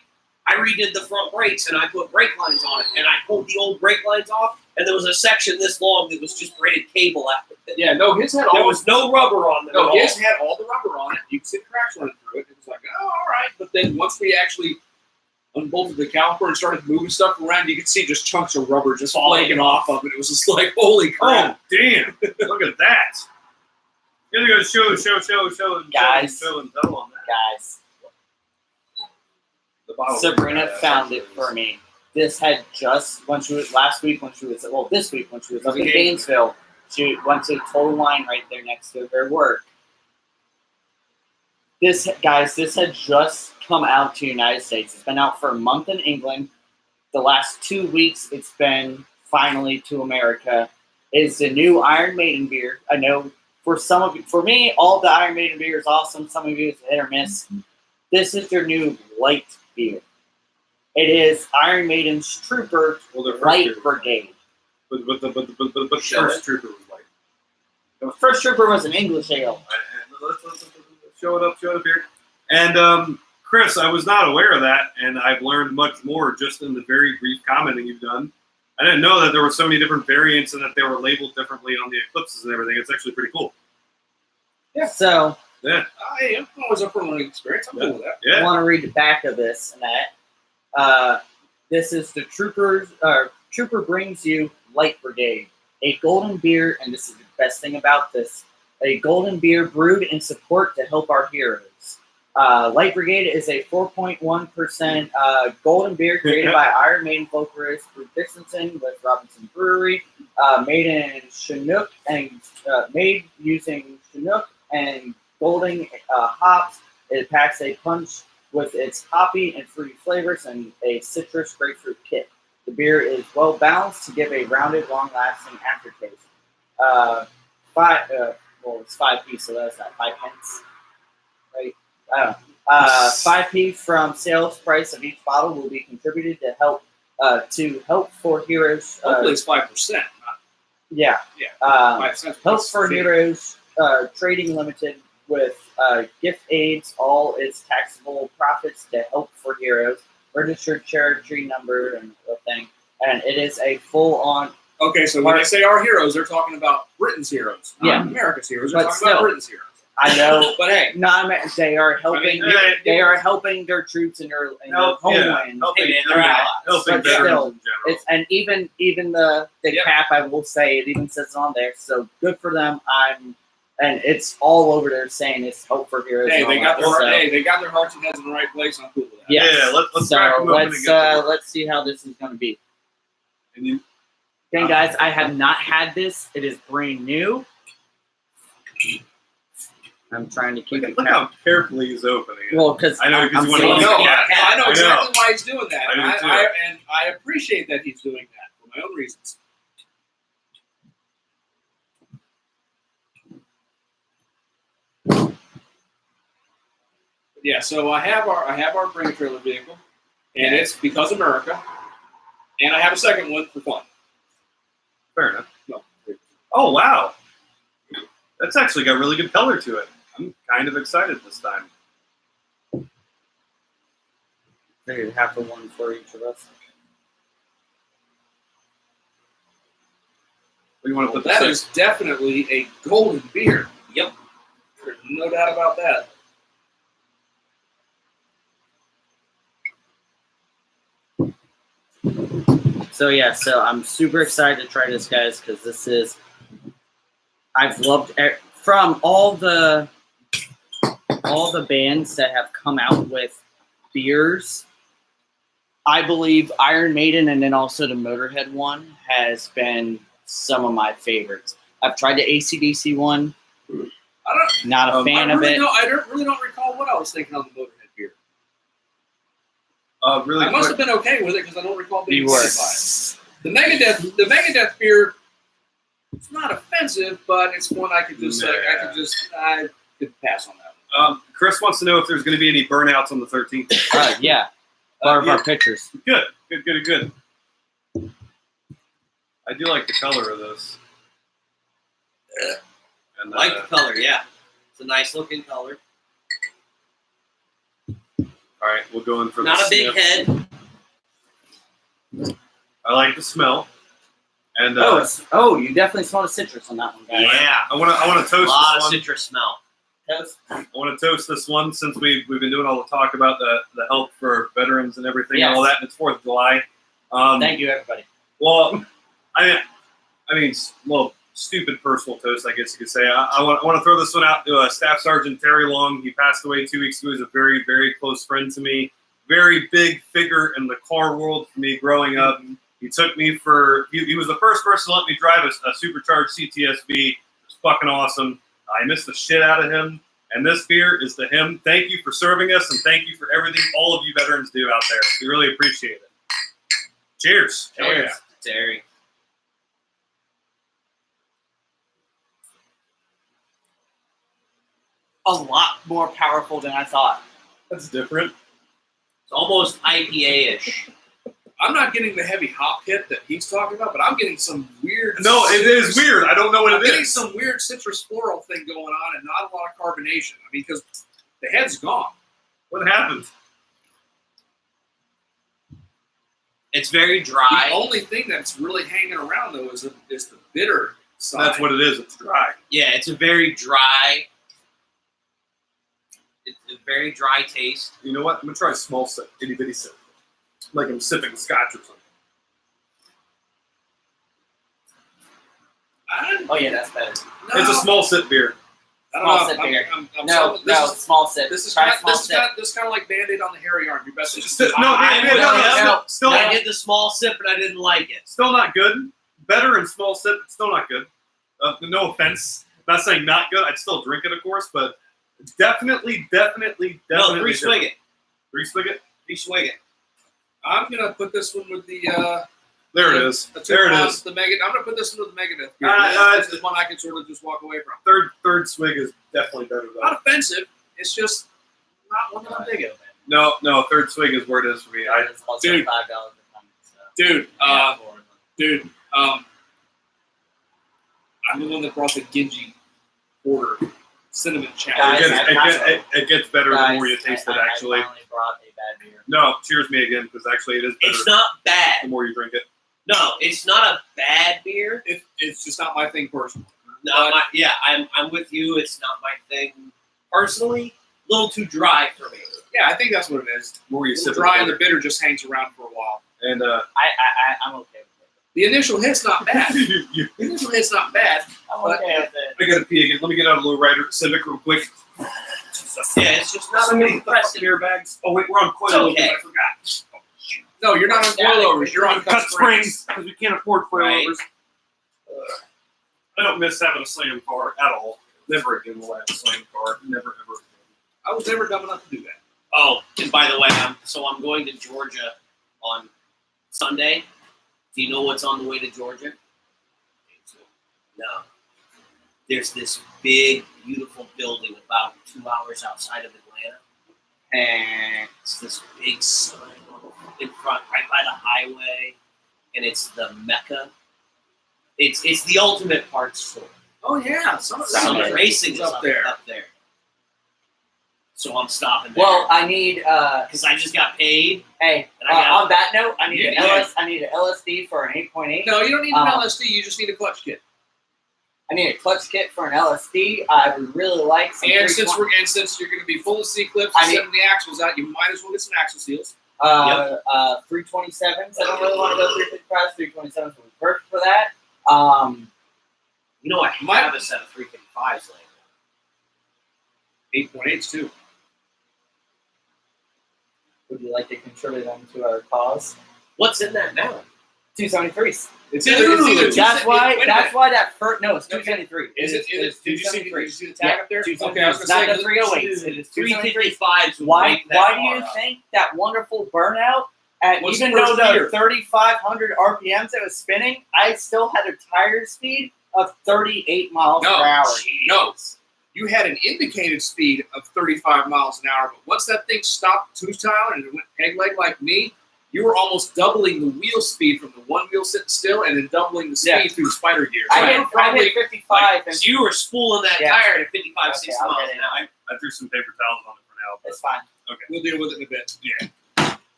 A: I redid the front brakes and I put brake lines on it, and I pulled the old brake lines off, and there was a section this long that was just braided cable after it.
D: Yeah, no, his had
A: There
D: all.
A: was no rubber on them.
D: No,
A: at all.
D: his had all the rubber on it. You could see the cracks running through it. It was like, oh, all right. But then once we actually unbolted the caliper and started moving stuff around, you could see just chunks of rubber just flaking off of it. It was just like, holy crap.
C: oh damn! Look at that. You're gonna show,
B: Guys.
C: show and tell on that.
B: Guys,
C: The bottle.
B: Sabrina found it for me. This had just, when she was, this week when she was up in Gainesville, she went to Total Wine right there next to her work. This had just come out to the United States. It's been out for a month in England. The last 2 weeks, it's been finally to America. It's the new Iron Maiden beer. I know for me, all the Iron Maiden beer is awesome. Some of you it's hit or miss. This is their new light beer. It is Iron Maiden's Trooper Light Brigade.
C: But the first trooper was like.
B: The first Trooper was an English ale.
C: Let's show it up here. And Chris, I was not aware of that, and I've learned much more just in the very brief commenting you've done. I didn't know that there were so many different variants and that they were labeled differently on the Eclipses and everything. It's actually pretty cool.
B: Yeah. So
C: Yeah.
D: I'm always up for a learning experience. I'm cool with that.
B: I
C: Yeah.
B: want to read the back of this and that. This is the Trooper brings you Light Brigade, a golden beer, and this is the best thing about this, a golden beer brewed in support to help our heroes. Light Brigade is a 4.1% golden beer created by Iron Maiden vocalist Bruce Dickinson with Robinson Brewery, made in Chinook and made using Chinook and golden hops. It packs a punch with its hoppy and fruity flavors and a citrus grapefruit kick. The beer is well balanced to give a rounded, long-lasting aftertaste. It's 5p, so that's not 5 pence, right? I don't know. 5p from sales price of each bottle will be contributed to help for heroes.
D: Hopefully it's 5%.
B: Yeah.
D: Yeah. Right, so
B: Help for
D: see.
B: Heroes Trading Limited with gift aids, all its taxable profits to Help for Heroes, registered charity number and the thing. And it is a full-on.
D: Okay, so when they say our heroes, they're talking about Britain's heroes, not
B: Yeah.
D: America's heroes. They're
B: But
D: talking about
B: still.
D: Britain's heroes.
B: I know,
D: But hey,
B: they are helping.
C: I mean,
B: they are helping their troops in their homeland.
C: helping,
A: Hey, man, they're allies.
C: helping
B: But
C: veterans
B: still,
C: in general.
B: It's and even the
D: Yep.
B: cap, I will say, it even says on there. So good for them. And it's all over there saying it's Hope for Heroes.
D: hey,
B: and all
D: they got
B: that,
D: their
B: so,
D: they got their hearts and heads in the right place. I'm cool with that.
B: yes.
C: Yeah, let's
B: so
C: crack them open and
B: let's
C: get to work.
B: let's see how this is going to be.
C: And you,
B: Okay, guys, I have not had this. It is brand new. I'm trying to keep it.
C: look how carefully he's opening it.
B: Well, because
C: I know, 'cause
B: I'm
C: you wanna
B: saying-
C: use
D: No,
C: the cat.
D: I know
C: I
D: exactly
C: know.
D: why he's doing that.
C: I do
D: And
C: too.
D: and I appreciate that he's doing that for my own reasons. Yeah, so I have our grain trailer vehicle, and it's because America, and I have a second one for fun.
C: Fair enough.
D: No,
C: Oh, wow. That's actually got really good color to it. I'm kind of excited this time.
B: Figured half of one for each of us.
C: What do you want to
D: well,
C: put
D: that
C: this
D: is definitely a golden beer.
A: Yep.
D: There's no doubt about that.
B: So yeah, so I'm super excited to try this, guys, because this is I've loved from all the bands that have come out with beers. I believe Iron Maiden and then also the Motorhead one has been some of my favorites. I've tried the AC/DC one. Not a fan of it.
D: I really don't recall what I was thinking on the Motorhead beer.
C: Really
D: I must
C: quick.
D: have been okay with it because I don't recall being
B: You were.
D: offended by it. The Megadeth beer, it's not offensive, but it's one I could just I could pass on that.
C: Chris wants to know if there's going to be any burnouts on the 13th.
B: Yeah, part of
C: yeah.
B: our pictures.
C: Good. I do like the color of this. And,
A: I like the color, yeah. It's a nice looking color.
C: all right, we'll go in for
A: Not
C: the
A: a big
C: sniff.
A: head.
C: I like the smell. And
B: You definitely smell the citrus on that one, guys.
A: Yeah.
C: I want to
A: A
C: toast
A: lot
C: this
A: of
C: one.
A: citrus smell.
B: Toast.
C: I want to toast this one since we've been doing all the talk about the help for veterans and everything and all
B: Yes.
C: that. And it's 4th of July.
B: Thank you, everybody.
C: Well, I mean, well, stupid personal toast, I guess you could say. I want to throw this one out to Staff Sergeant Terry Long. He passed away 2 weeks ago. He was a very, very close friend to me. Very big figure in the car world for me growing up. He took me he was the first person to let me drive a supercharged CTSV. It was fucking awesome. I missed the shit out of him. And this beer is to him. Thank you for serving us, and thank you for everything all of you veterans do out there. We really appreciate it. Cheers. Hell
A: Cheers,
C: yeah.
A: Terry.
B: A lot more powerful than I thought.
C: That's different.
A: It's almost IPA-ish.
D: I'm not getting the heavy hop hit that he's talking about, but I'm getting some weird.
C: No, it is weird. I don't know what
D: I'm
C: it
D: getting
C: is.
D: some weird citrus floral thing going on, and not a lot of carbonation. I mean, because the head's gone.
C: What happened?
A: It's very dry.
D: The only thing that's really hanging around though is the bitter side.
C: That's what it is. It's dry.
A: Yeah, it's a very dry. It's a very dry taste.
C: You know what? I'm gonna try a small sip, itty bitty sip, like I'm sipping scotch or something.
B: Oh yeah, that's better.
D: No,
C: It's a small sip beer.
D: I don't
B: Small
D: know.
B: sip beer.
D: I'm
B: No,
D: this is,
B: small sip.
D: this is
B: Try
D: kind of,
B: small
D: this is
B: sip.
D: kind of, this is kind of like Band-Aid on the hairy arm. Your best is
C: Still, no, still
A: I did the small sip and I didn't like it.
C: still not good. Better in small sip, it's still not good. No offense. I'm not saying not good. I'd still drink it, of course, but it's definitely.
A: No, 3
C: different.
A: swig it.
C: 3 spigot.
A: 3 swig it.
D: I'm gonna put this one with the.
C: There it is. There it is.
D: I'm gonna put this one with the Megadeth beer. This is one I can sort of just walk away from.
C: Third swig is definitely better though.
D: Not offensive. It's just not one that I'm digging.
C: No, third swig is where it is for me.
B: It's also
D: Dude.
B: $5 a pint. So.
D: Dude,
B: Yeah,
D: dude. I'm the one that brought the Genji Porter cinnamon
B: Guys,
D: challenge.
C: It gets better the more you taste it,
B: I
C: actually.
B: finally brought a bad beer.
C: No, cheers me again, because actually it is better
A: It's not
C: the
A: bad.
C: more you drink it.
A: No, it's not a bad beer.
D: It's just not my thing personally.
A: No, I'm with you. It's not my thing personally. A little too dry for me.
D: Yeah, I think that's what it is.
C: The more you
D: The
C: sip
D: dry
C: it,
D: and the bitter just hangs around for a while.
C: and
B: I'm okay with it.
D: The initial hit's not bad.
C: you,
D: The initial hit's not bad.
B: I'm
D: But-
B: okay with it.
C: I gotta pee again. Let me get out a little Rider Civic real quick.
A: Yeah, it's just not
C: So
A: a
C: many
A: big
C: fucking beer bags. Oh wait, we're on
A: It's
C: coilovers.
A: okay.
C: I forgot.
D: No, you're not on coilovers. You're on
C: Cut springs because we can't afford coilovers. I don't miss having a slam car at all. Never again will I have a slam car. Never ever again.
D: I was never dumb enough to do that.
A: Oh, and by the way, I'm going to Georgia on Sunday. Do you know what's on the way to Georgia? No. There's this big, beautiful building about 2 hours outside of Atlanta. And it's this big sign in front, right by the highway. And it's the Mecca. It's the ultimate parts store.
D: Oh yeah, some
A: Summit Racing is
D: up there.
A: Up there. So I'm stopping there.
B: Well, I need
A: because I just got paid.
B: hey,
A: And I got-
B: on that note, I need
A: Yeah.
B: I need an LSD for an 8.8.
D: No, you don't need an LSD. You just need a clutch kit.
B: I need a clutch kit for an LSD. I would really like some.
D: And since you're going to be full of C clips
B: I
D: and
B: need-
D: sending the axles out, you might as well get some axle seals.
B: 327s. I don't really want to go 355s. 327s would be perfect for that.
A: You know, I have a set of 355s later.
D: 8.8s too.
B: Would you like to contribute them to our cause?
A: What's in that now?
B: 273s.
D: It's
A: Dude,
D: either
B: That's why.
D: wait a
B: That's
D: minute.
B: why that first. No, it's 273.
D: Is it? Did you see the tag up there? Okay, I was
B: It's
D: gonna
B: not
D: say,
B: the 308s. It is 273.
A: 355s. would
B: Why?
A: make that
B: Why do you
A: car up.
B: think that wonderful burnout? At
D: What's
B: even
D: the
B: though
D: first
B: the
D: gear?
B: 3,500 RPMs it was spinning, I still had a tire speed of 38 miles per hour.
D: No. You had an indicated speed of 35 miles an hour, but once that thing stopped two-tile and it went peg leg like me, you were almost doubling the wheel speed from the one wheel sitting still and then doubling the speed
B: Yeah.
D: through the spider gear.
B: I
D: you were
B: hit 55, and
A: So you were spooling that
B: Yeah.
A: tire at 55,
B: Okay,
A: 60
B: I'll
A: miles
B: get it.
A: an hour.
C: I threw some paper towels on it for now.
B: it's fine.
D: We'll deal with it in a bit.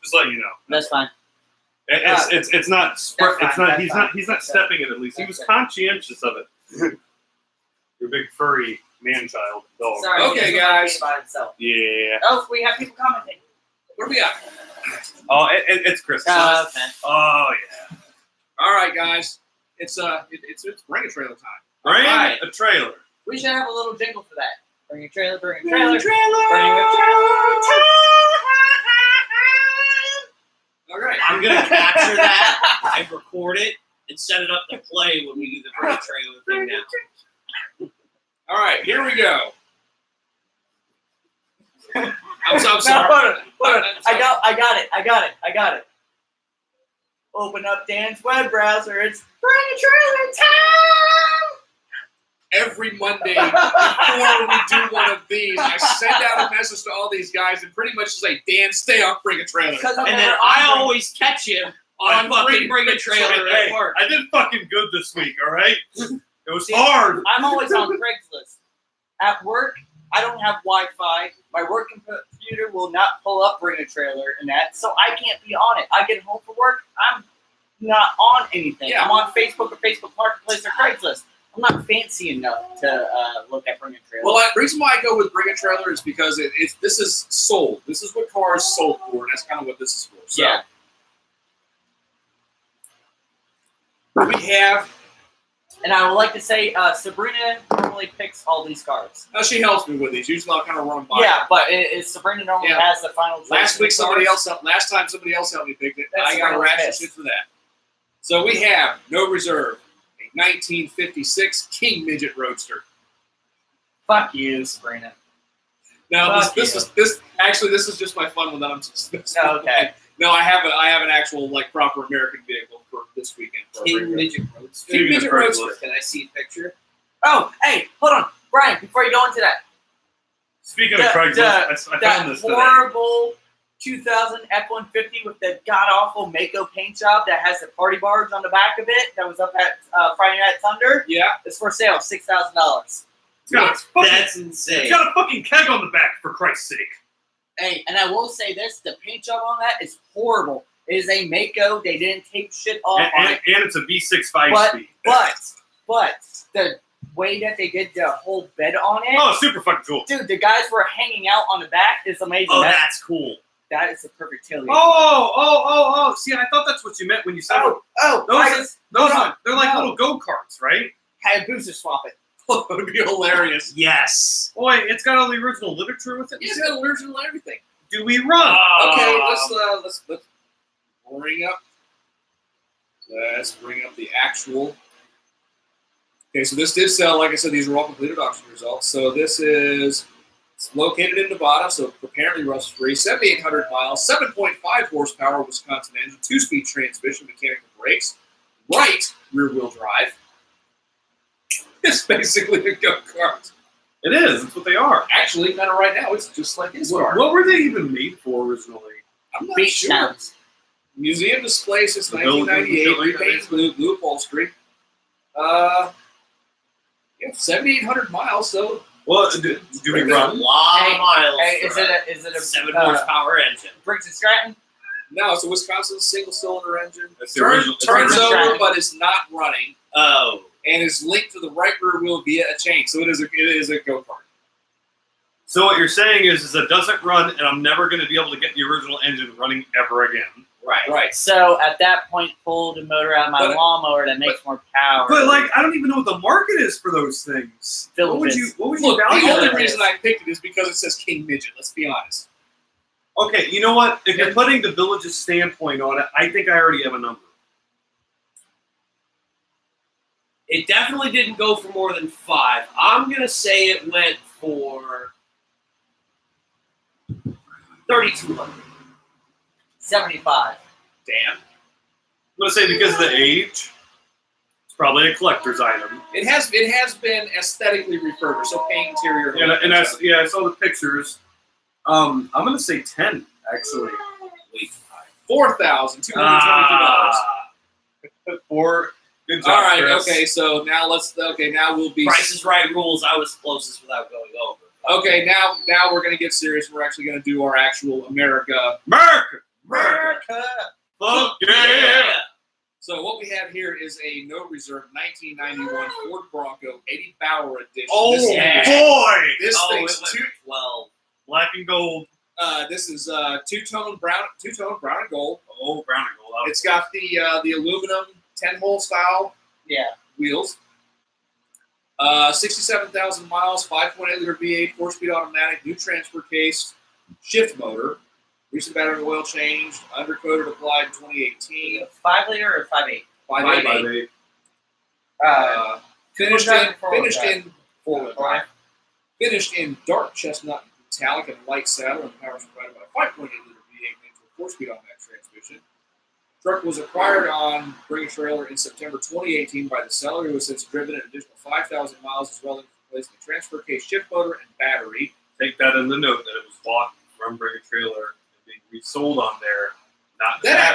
C: Just letting you know.
B: That's fine.
C: It's not.
B: That's fine,
C: He's
B: that's
C: not.
B: fine.
C: He's not stepping it. At least he was
B: That's
C: conscientious of it. Your big furry man-child dog.
B: Sorry.
D: Okay,
B: it's
D: guys.
B: By itself.
C: Yeah.
B: Oh, we have people commenting.
D: Where we at?
C: Oh, it's Christmas.
B: Okay.
C: Oh yeah.
D: All right, guys. It's bring a trailer time.
C: Bring
A: Right.
C: a trailer.
B: We should have a little jingle for that. Bring a trailer. Bring a
A: Bring
B: trailer.
A: a trailer.
B: Bring a trailer.
D: All right.
A: I'm going to capture that and record it and set it up to play when we do the bring a trailer thing now.
D: All right. Here we go. I'm
B: No,
D: sorry.
B: hold on. I got it. Open up Dan's web browser. It's bring a trailer time.
D: Every Monday before we do one of these, I send out a message to all these guys and pretty much say, Dan, stay off Bring a Trailer.
A: And then I always catch him on fucking bring a trailer
C: Hey,
A: at work.
C: I did fucking good this week. All right. It was hard.
B: I'm always on Craigslist. At work, I don't have Wi-Fi. My work computer will not pull up Bring a Trailer and that, so I can't be on it. I get home from work, I'm not on anything.
D: Yeah.
B: I'm on Facebook or Facebook Marketplace or Craigslist. I'm not fancy enough to look at Bring a Trailer.
D: Well, the reason why I go with Bring a Trailer is because this is sold. This is what cars sold for, and that's kind of what this is for. So,
B: yeah.
D: we have.
B: And I would like to say, Sabrina normally picks all these cards.
D: She helps me with these. Usually, I'll kind of run by.
B: Yeah, but Sabrina normally
D: Yeah.
B: has the final choice.
D: Last
B: of the
D: week, somebody
B: cards.
D: else. Last time, somebody else helped me pick it.
B: That's
D: I got a
B: Sabrina's
D: ration
B: piss.
D: shit for that. So we have no reserve, a 1956 King Midget Roadster.
B: Fuck you, Sabrina.
D: Now
B: Fuck
D: this
B: you.
D: is just my fun one that I'm just.
B: No, okay.
D: No, I have an actual like proper American vehicle for this weekend. For a
A: King
D: regular-
A: Midget Roadster.
D: King Midget Roadster.
A: Can I see a picture?
B: Oh, hey, hold on. Brian, before you go into that.
C: Speaking of Craigslist, I found
B: That
C: this today.
B: horrible 2000 F-150 with the god-awful Mako paint job that has the party barge on the back of it that was up at Friday Night Thunder.
D: Yeah.
B: It's for sale, $6,000.
C: It's got a fucking,
A: That's insane.
C: it's got a fucking keg on the back, for Christ's sake.
B: Hey, and I will say this, the paint job on that is horrible. It is a Mako. They didn't take shit off on it.
C: And it's a V6 5
B: But,
C: speed.
B: but the way that they did the whole bed on it,
C: Oh, super fucking cool.
B: dude, the guys were hanging out on the back is amazing.
A: Oh, that's cool.
B: That is the perfect tailgate.
C: Oh. See, I thought that's what you meant when you said they're like little go-karts, right?
B: Hayabusa swap it.
D: That would be hilarious.
A: Yes.
C: Boy, it's got all the original literature with it.
D: He's got original everything.
C: Do we run?
D: Okay, let's bring up. Let's bring up the actual. Okay, so this did sell. Like I said, these are all completed auction results. So this is it's located in Nevada. So apparently rust-free, 7,800 miles, 7.5 horsepower, Wisconsin engine, 2-speed transmission, mechanical brakes, right rear-wheel drive. It's basically a go-kart.
C: It is. That's what they are.
D: Actually, kind of right now, it's just like his car.
C: What were they even made for originally?
D: I'm not
B: Beach
D: sure.
B: towns.
D: Museum display since
C: The building,
D: 1998. Repainted blue upholstery. Yeah, 7,800 miles. So
C: Well, do we
A: A
C: run?
A: lot of miles.
B: Hey, is
A: for
B: it a
A: 7 horsepower engine?
B: Briggs and Stratton?
D: no, it's a Wisconsin single-cylinder engine.
C: That's the original.
D: Turns
B: It's
D: over,
B: original.
D: but is not running,
A: Oh.
D: and is linked to the right rear wheel via a chain. So it is a go-kart.
C: So what you're saying is it doesn't run, and I'm never going to be able to get the original engine running ever again.
A: Right.
D: Right.
B: So at that point, pull the motor out of my
D: But-
B: lawnmower that makes more power.
C: But like, I don't even know what the market is for those things. What would you
D: Look,
C: value
D: the only
C: that?
D: reason I picked it is because it says King Midget. Let's be honest.
C: Okay, you know what? If you're putting the village's standpoint on it, I think I already have a number.
A: It definitely didn't go for more than 5. I'm going to say it went for 3,200.
B: 75.
D: Damn.
C: I'm going to say because of the age, it's probably a collector's item.
D: It has been aesthetically refurbished, so paint, interior.
C: And I saw the pictures. I'm going to say 10, actually.
D: Wait, $4,222.
C: Good job,
D: All right.
C: Chris.
D: Okay. So now now we'll be.
A: Price is Right rules. I was closest without going over.
D: Okay. Now we're gonna get serious. We're actually gonna do our actual America.
B: America!
C: Fuck yeah!
D: So what we have here is a no reserve 1991 Ford Bronco 80 Bauer edition.
C: Oh,
D: this,
C: boy!
D: this
A: Oh, it
D: thing's
A: went for 12.
C: Black and gold.
D: this is two-tone brown and gold.
C: Oh, brown and gold.
D: It's got the aluminum 10-hole style
B: Yeah.
D: wheels. 67,000 miles, 5.8 liter V8, 4-speed automatic, new transfer case, shift motor, recent battery oil change, undercoated applied in 2018.
B: 5 liter or 5.8?
D: 5.8.
C: 5.8.
D: Finished
B: Four-wheel drive.
D: finished in dark chestnut metallic and light saddle, and power is provided by a 5.8 liter V8 into a 4-speed automatic transmission. Truck was acquired on Bring a Trailer in September 2018 by the seller, who has since driven an additional 5,000 miles as well as replacing the transfer case, shift motor, and battery.
C: Take that in the note that it was bought from Bring a Trailer and being resold on there.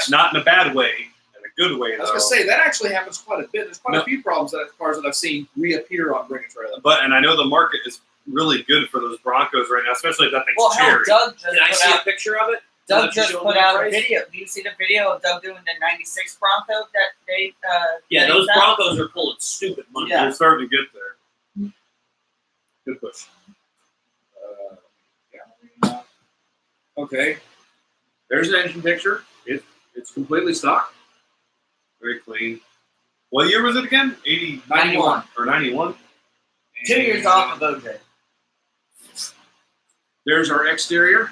C: Not in a bad way, in a good way,
D: I was going to say, that actually happens quite a bit. There's quite a few cars that I've seen reappear on Bring a Trailer.
C: And I know the market is really good for those Broncos right now, especially if that thing's
B: Well, hell,
C: cherry.
B: Doug just
A: Can I
B: put
A: see a
B: out,
A: picture of it?
B: Doug just
A: Show
B: put
A: me
B: out a
A: price?
B: video. Do you see the video of Doug doing the 96 Bronco that they
A: Yeah,
B: that
A: those
B: he found?
A: Broncos are pulling stupid money.
B: Yeah.
C: We're starting to get there. Good push.
D: Okay. There's an engine picture. It's completely stock.
C: Very clean. What year was it again? 80,
B: 91.
C: or 91?
B: 2 years off of OJ.
D: There's our exterior.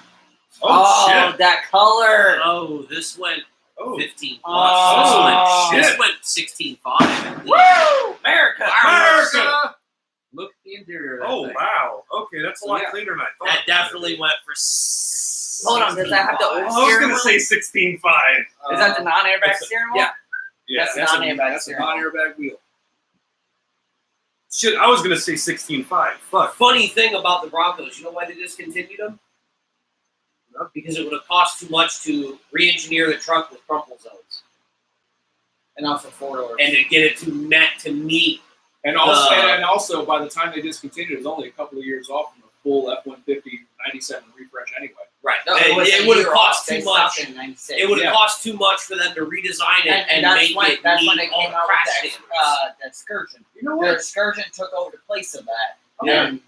C: Oh, shit.
B: that color.
A: Oh, this went
C: Oh,
A: 15 plus.
B: Oh,
A: this went 16.5.
B: Woo! America!
C: America!
D: Look at the interior of that
C: Oh,
D: thing.
C: wow. Okay, that's a lot
D: Yeah.
C: cleaner than I thought.
A: That definitely went for.
B: Hold on, does that have the
A: 16.5.
B: old
C: I was going
B: steering
C: to say 16.5.
B: Is that the non-airbag
C: That's-
B: steering wheel?
D: yeah.
C: Yeah.
B: That's
D: That's
B: non-airbag
D: a
B: steering wheel.
D: non-airbag wheel.
C: Shit, I was going to say 16.5. Fuck.
A: Funny thing about the Broncos, you know why they discontinued them? because it would have cost too much to re-engineer the truck with crumple zones
B: And also 4-doors.
A: and to get it to meet.
D: And also, by the time they discontinued, it was only a couple of years off from a full F-150 97 refresh anyway.
A: Right.
B: No,
A: It would have cost too much.
B: In 96.
A: It would have cost too much for them to redesign it and make it
B: that's
A: meet
B: when they
A: all
B: came
A: the
B: out
A: crash
B: with
A: standards.
B: the Excursion.
C: You know
B: The
C: what?
B: Excursion took over the place of that.
A: Yeah.
B: And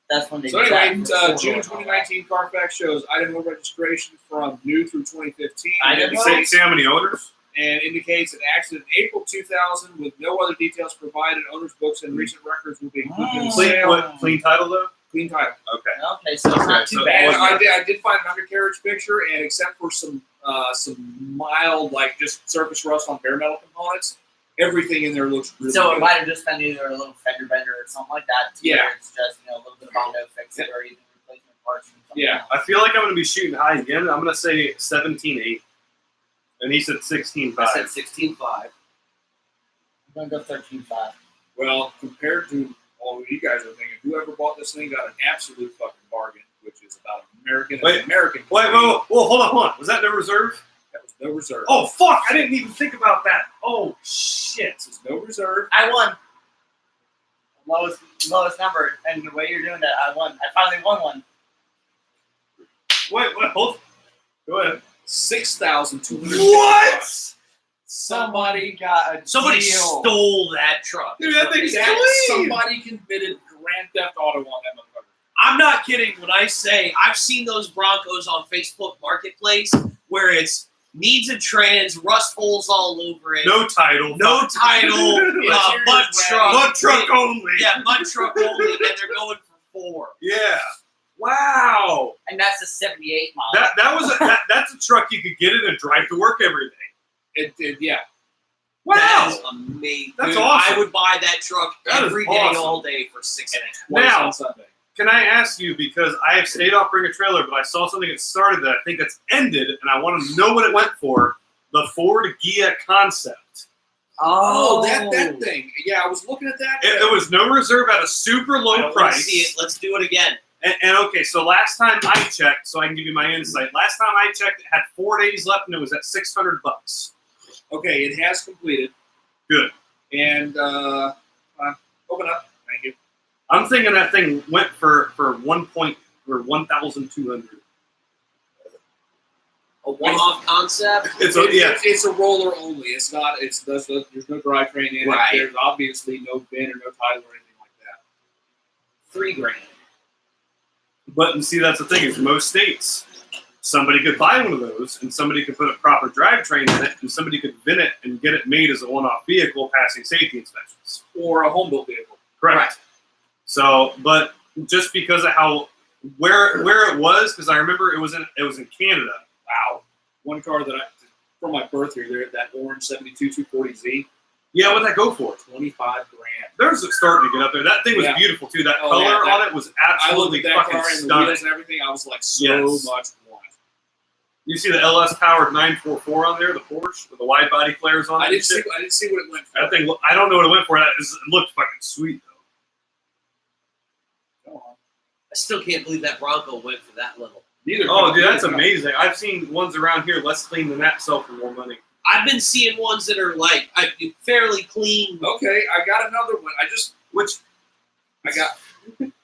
B: that's when they
D: So
B: did
D: anyway,
B: that.
D: June 2019 Carfax shows Idaho registration from new through 2015.
B: Idaho?
C: Say how many owners?
D: And indicates an accident in April 2000 with no other details provided. Owners' books and recent records will be included in the sale.
C: Clean title though?
D: Clean title.
C: Okay.
B: Okay, so it's not
C: Okay,
B: too
C: so
B: bad.
D: And I did find an undercarriage picture, and except for some mild, like just surface rust on bare metal components, everything in there looks really
B: So
D: good.
B: it might have just been either a little fender bender or something like that. To
D: Yeah.
B: where it's just a little bit of auto fix it or even replacement parts. Or something
D: Yeah.
B: else.
C: I feel like I'm going to be shooting high again. I'm going to say 17.8. And he said 16.5.
A: I said 16.5.
B: I'm gonna go 13.5.
D: Well, compared to all of you guys are thinking, whoever bought this thing got an absolute fucking bargain, which is about American.
C: Wait,
D: American.
C: Wait, hold on. Was that no reserve?
D: That was no reserve.
C: Oh, fuck. I didn't even think about that. Oh, shit.
D: This is no reserve.
B: I won. Lowest number, and the way you're doing that, I won. I finally won one.
C: Wait, hold. Go ahead.
D: 6,200.
C: What?
B: Somebody got a
A: Somebody
B: deal.
A: stole that truck.
C: Dude, that thing's
D: That
C: clean.
D: somebody committed Grand Theft Auto on that motherfucker.
A: I'm not kidding when I say I've seen those Broncos on Facebook Marketplace where it's needs a trans, rust holes all over it,
C: No title.
A: no title,
D: Interior's
A: mud truck,
C: Mud truck only.
A: yeah, mud truck only, and they're going for 4.
C: Yeah. Wow.
B: And that's a 78 model.
C: That's a truck you could get in and drive to work every day.
D: Yeah.
A: That
C: Wow.
A: is amazing.
C: That's
A: Dude,
C: awesome.
A: I would buy that truck
C: That is
A: every day,
C: awesome.
A: all day for 6.5.
D: Twice
C: Now-
D: on Sunday.
C: Can I ask you, because I have stayed off Bring a Trailer, but I saw something that started that I think it's ended, and I want to know what it went for. The Ford Ghia concept.
D: Oh, that thing. Yeah, I was looking at that.
C: It was no reserve at a super
A: I
C: low
A: don't want to
C: price.
A: see it. Let's do it again.
C: And okay, so last time I checked, so I can give you my insight. Last time I checked, it had 4 days left, and it was at $600.
D: Okay, it has completed.
C: Good.
D: And open up. Thank you.
C: I'm thinking that thing went for 1,200.
A: A one-off concept.
C: It's a, yeah.
D: It's a roller only. It's not. There's no drivetrain in
A: Right.
D: it. There's obviously no bin or no title or anything like that.
A: $3,000.
C: But and see, that's the thing is most states, somebody could buy one of those, and somebody could put a proper drivetrain in it, and somebody could bin it and get it made as a one-off vehicle, passing safety inspections.
D: Or a home built vehicle.
C: Correct. So, but just because of how where it was, because I remember it was in Canada.
D: Wow. One car that from my birth year, there that orange 72 240Z,
C: Yeah, what'd that go for?
D: 25 grand.
C: There's starting to get up there. That thing was
D: Yeah.
C: beautiful too. That
D: Oh,
C: color
D: yeah, that-
C: on it was
D: I looked
C: absolutely
D: at that
C: fucking
D: car and the
C: stunning.
D: wheels and everything. I was like, so
C: Yes.
D: much want.
C: You see the LS powered 944 on there, the Porsche with the wide body flares on it.
D: I
C: and
D: didn't see.
C: shit.
D: I didn't see what it went for.
C: That thing. I don't know what it went for. It looked fucking sweet though.
D: Go on.
A: I still can't believe that Bronco went for that little.
D: Neither.
C: Oh, dude, that's
D: neither-
C: amazing. I've seen ones around here less clean than that sell for more money.
A: I've been seeing ones that are like fairly clean.
D: Okay, I got another one. I got.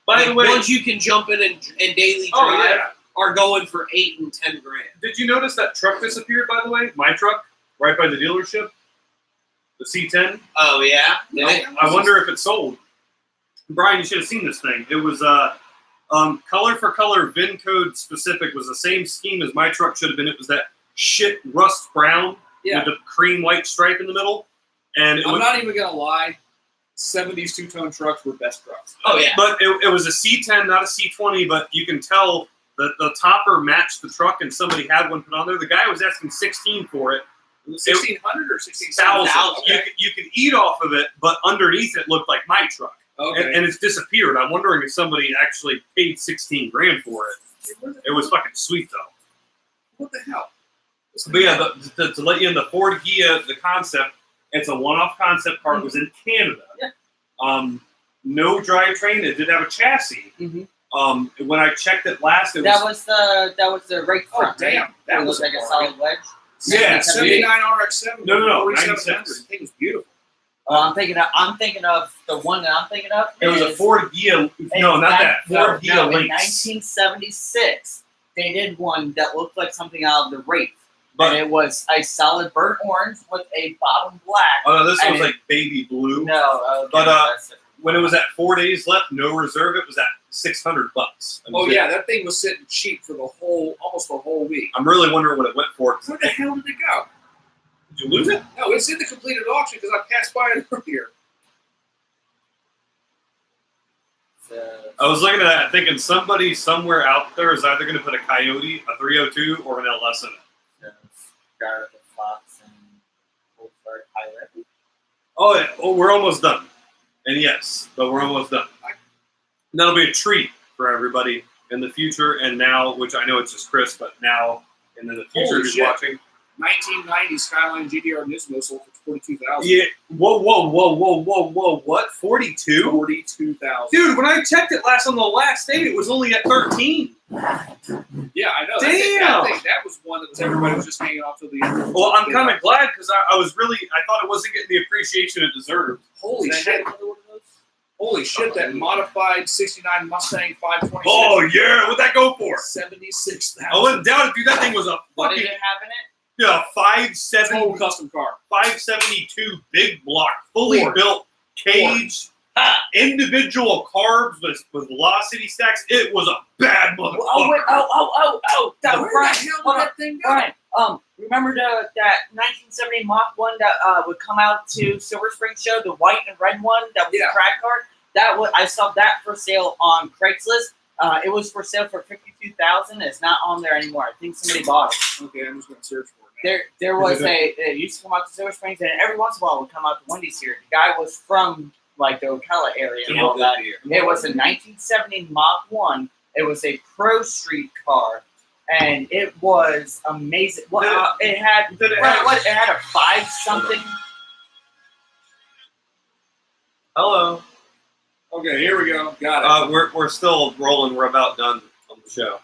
C: By the way,
A: ones you can jump in and daily
C: oh
A: drive
C: yeah.
A: are going for $8,000 and $10,000.
C: Did you notice that truck disappeared? By the way, my truck, right by the dealership, the C10.
A: Oh yeah.
C: I wonder if it sold. Brian, you should have seen this thing. It was color for color, VIN code specific was the same scheme as my truck should have been. It was that shit rust brown
D: Yeah.
C: with the cream white stripe in the middle, and
D: I'm not even gonna lie. 70s two-tone trucks were best trucks.
A: Oh yeah.
C: But it was a C10, not a C20. But you can tell that the topper matched the truck, and somebody had one put on there. The guy was asking $16 for it.
D: 1,600 or
C: 1,000.
D: 16,000. Okay.
C: You could eat off of it, but underneath it looked like my truck,
D: Okay.
C: and it's disappeared. I'm wondering if somebody actually paid $16,000 for it. It was fucking sweet though.
D: What the hell?
C: But yeah, to let you in, the Ford Ghia, the concept, it's a one-off concept car. It was in Canada.
B: Yeah.
C: No drivetrain. It did have a chassis.
B: Mm-hmm.
C: When I checked it last, it
B: That was the rake
D: Oh,
B: front.
D: damn.
B: Right?
D: That
B: It
D: was
B: looked like a
D: a
B: solid wedge.
C: Yeah,
D: 79 RX-7.
C: No,
D: 4700.
C: 96.
D: The thing was beautiful.
B: Oh, I'm thinking of the one that I'm thinking of.
C: It was a Ford Gia. No, not that. Ford Gia
B: no, in
C: Lynx.
B: 1976, they did one that looked like something out of the Wraith.
C: But
B: And it was a solid burnt orange with a bottom black.
C: oh no, this
B: And
C: was
B: it-
C: like baby blue.
B: No, okay,
C: But,
B: that's it.
C: When it was at 4 days left, no reserve, it was at $600.
D: Oh yeah, that thing was sitting cheap for almost the whole week.
C: I'm really wondering what it went for.
D: Where the hell did it go?
C: Did you lose it?
D: No, it's in the completed auction because I passed by it earlier.
C: I was looking at that thinking somebody somewhere out there is either going to put a Coyote, a 302, or an LS in it.
B: Garlic, Fox, and Old Fart Pilot.
C: Oh, yeah. Oh, we're almost done. And yes, but we're almost done. And that'll be a treat for everybody in the future and now, which I know it's just Chris, but now and in the future
D: Holy
C: who's
D: shit.
C: watching.
D: 1990 Skyline GDR Nismo sold for $42,000.
C: Yeah. Whoa. What? 42?
D: $42,000.
C: Dude, when I checked it last on the last day, it was only at 13.
D: Yeah, I know.
C: Damn.
D: That was one that everybody was just hanging off till the end.
C: Well, I'm kind of glad because I thought it wasn't getting the appreciation it deserved.
D: Holy
B: Did I
D: shit.
B: have another one of those?
D: Holy shit, that modified 69 Mustang 526.
C: Oh, yeah. What'd that go for?
D: $76,000.
C: I wouldn't doubt it, dude. That thing was a
B: What did
C: fucking
B: it have in it?
C: 570,
D: Total custom car.
C: 572 big block, fully
D: Ford.
C: built cage, individual carbs with velocity stacks. It was a bad motherfucker.
B: Oh, wait, oh, that
D: Where
B: Brian,
D: the hell
B: hold
D: did
B: on,
D: that thing go?
B: Brian, remember that 1970 Mach 1 that would come out to Silver Spring Show, the white and red one that was
D: Yeah.
B: a track car? I saw that for sale on Craigslist. It was for sale for $52,000. It's not on there anymore. I think somebody bought it.
D: Okay, I'm just going to search for it now.
B: There was it used to come out to Silver Springs, and every once in a while it would come out to Wendy's here. The guy was from like the Ocala area and all that. It was a 1970 Mach 1. It was a Pro Street car, and it was amazing. Well, it had a 5 something.
C: Hello.
D: Okay, here we go. Got it.
C: We're still rolling. We're about done on the show.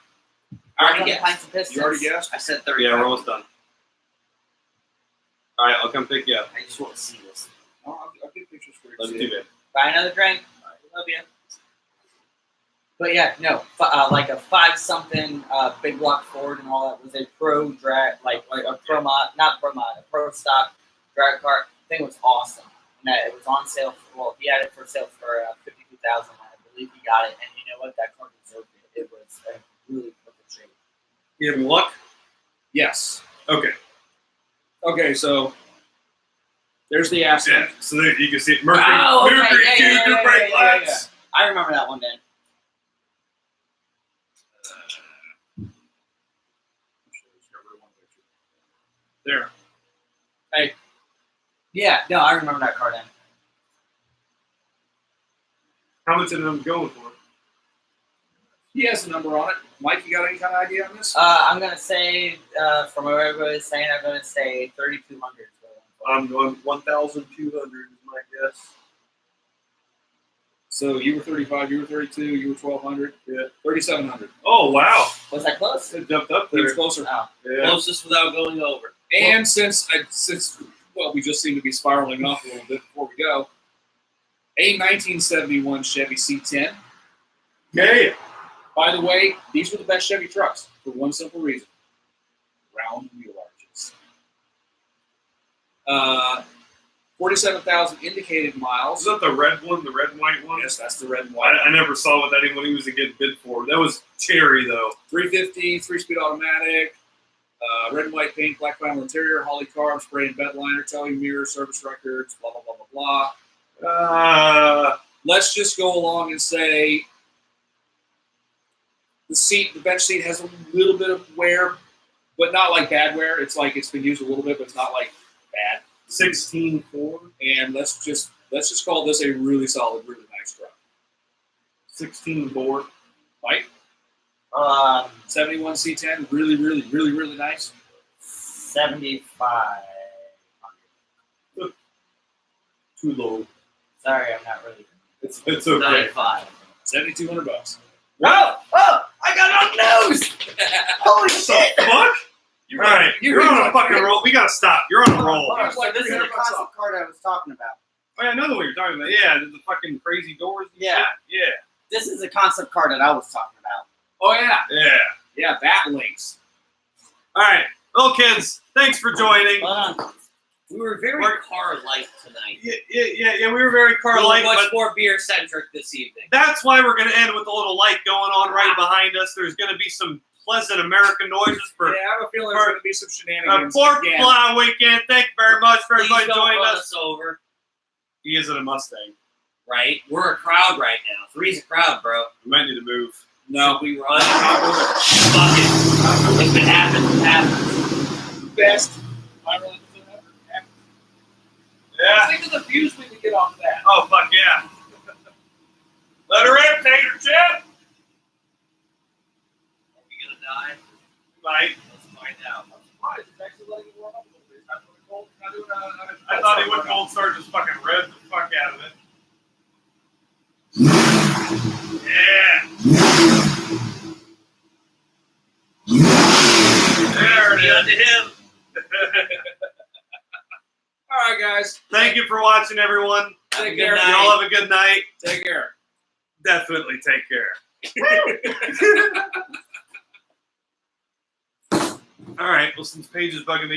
B: I
A: already
B: already
A: guessed.
B: Pints and Pistons.
D: You already guessed?
A: I said 30.
C: Yeah, we're almost done. All right, I'll come pick you up.
A: I just want to see this.
D: I'll get pictures for you.
C: Love you too, man.
B: Buy another drink. Love you. But yeah, no, like a 5 something big block Ford and all that was a pro drag, like a pro mod, not pro mod, a pro stock drag car. Thing was awesome. And it was on sale. He had it for sale for $52,000. I believe he got it, and you know what? That car deserved it. It was a really perfect shape.
C: You having luck?
D: Yes.
C: Okay.
D: Okay, so there's the asset.
C: Yeah. So there you can see it. Mercury,
B: Oh, okay.
C: Mercury
B: Yeah,
C: Cougar brake
B: yeah.
C: lights.
B: I remember that one, Dan.
C: There.
B: Yeah, no, I remember that car, Dan.
C: How much of them going for?
D: He has a number on it. Mike, you got any kind of idea on this?
B: I'm gonna say, from what everybody's saying, I'm gonna say 3,200.
C: I'm going 1,200 is my guess.
D: So you were 35, you were 32, you were 1,200.
C: Yeah.
D: 3,700.
C: Oh wow!
B: Was that close?
C: It jumped up
D: He
C: there.
D: was closer.
B: Oh.
C: Yeah.
A: Closest without going over.
D: And since we just seem to be spiraling off a little bit before we go, a 1971 Chevy C10.
C: Yeah.
D: By the way, these were the best Chevy trucks for one simple reason: round wheel arches. 47,000 indicated miles.
C: Was that the red one, the red and white one?
D: Yes, that's the red and white.
C: I never saw what that even was a good bid for. That was cherry though.
D: 350, 3-speed automatic, red and white paint, black vinyl interior, Holly carb, spray and bed liner, towing mirror, service records, blah, blah, blah, blah, blah. Let's just go along and say the bench seat has a little bit of wear, but not like bad wear. It's like it's been used a little bit, but it's not like bad.
C: 16.4.
D: And let's just call this a really solid, really nice truck.
C: 16.4.
D: Mike? 71 C10, really, really, really, really nice.
B: 75.
C: Too low.
B: Sorry, I'm not really.
C: It's okay.
A: 95.
D: $7,200.
B: Oh! I got it on the nose! Holy shit!
C: Fuck! All right, you're on a fucking roll. We gotta stop. You're on a roll.
B: Hold on, so this is the concept card I was talking about.
C: Oh, yeah, I know the one you're talking about. Yeah, the fucking crazy doors. And
B: Yeah.
C: shit. Yeah.
B: This is the concept card that I was talking about.
D: Oh yeah,
C: Yeah.
D: yeah, that links.
C: All right. Well, kids, thanks for joining.
B: Hold on.
A: We were very car-like tonight.
C: Yeah, we were very
A: We
C: car-like,
A: were much
C: but
A: more beer-centric this evening.
C: that's why we're going to end with a little light going on right behind us. There's going to be some pleasant American noises for
D: Yeah, I have a feeling there's going to be some shenanigans
C: 4th of
D: again.
C: July weekend. Thank you very much for
A: Please
C: everybody
A: don't
C: joining
A: run
C: us.
A: us over,
C: He is in a Mustang.
A: right? We're a crowd right now. 3's a crowd, bro.
C: We might need to move.
D: No,
A: Should we run? Fuck it. If it happens, it happens.
D: best. I really think ever.
C: Yeah.
D: Think of the views we could get off of that.
C: Oh, fuck yeah. Let her in, Tater Chip.
A: Are we gonna die?
C: Might.
A: Let's find out.
D: I'm surprised it's actually letting it warm up a little bit. It's not really cold. It's not doing
C: I thought he would cold start just fucking rev the fuck out of it. Yeah. There
A: Be
C: it
A: unto
C: is.
A: him.
D: All right, guys.
C: Thank you for watching, everyone.
A: Have a
D: Take
A: good
D: care.
A: night.
C: Y'all have a good night.
D: Take care.
C: Definitely take care. All right. Well, since Paige is bugging me,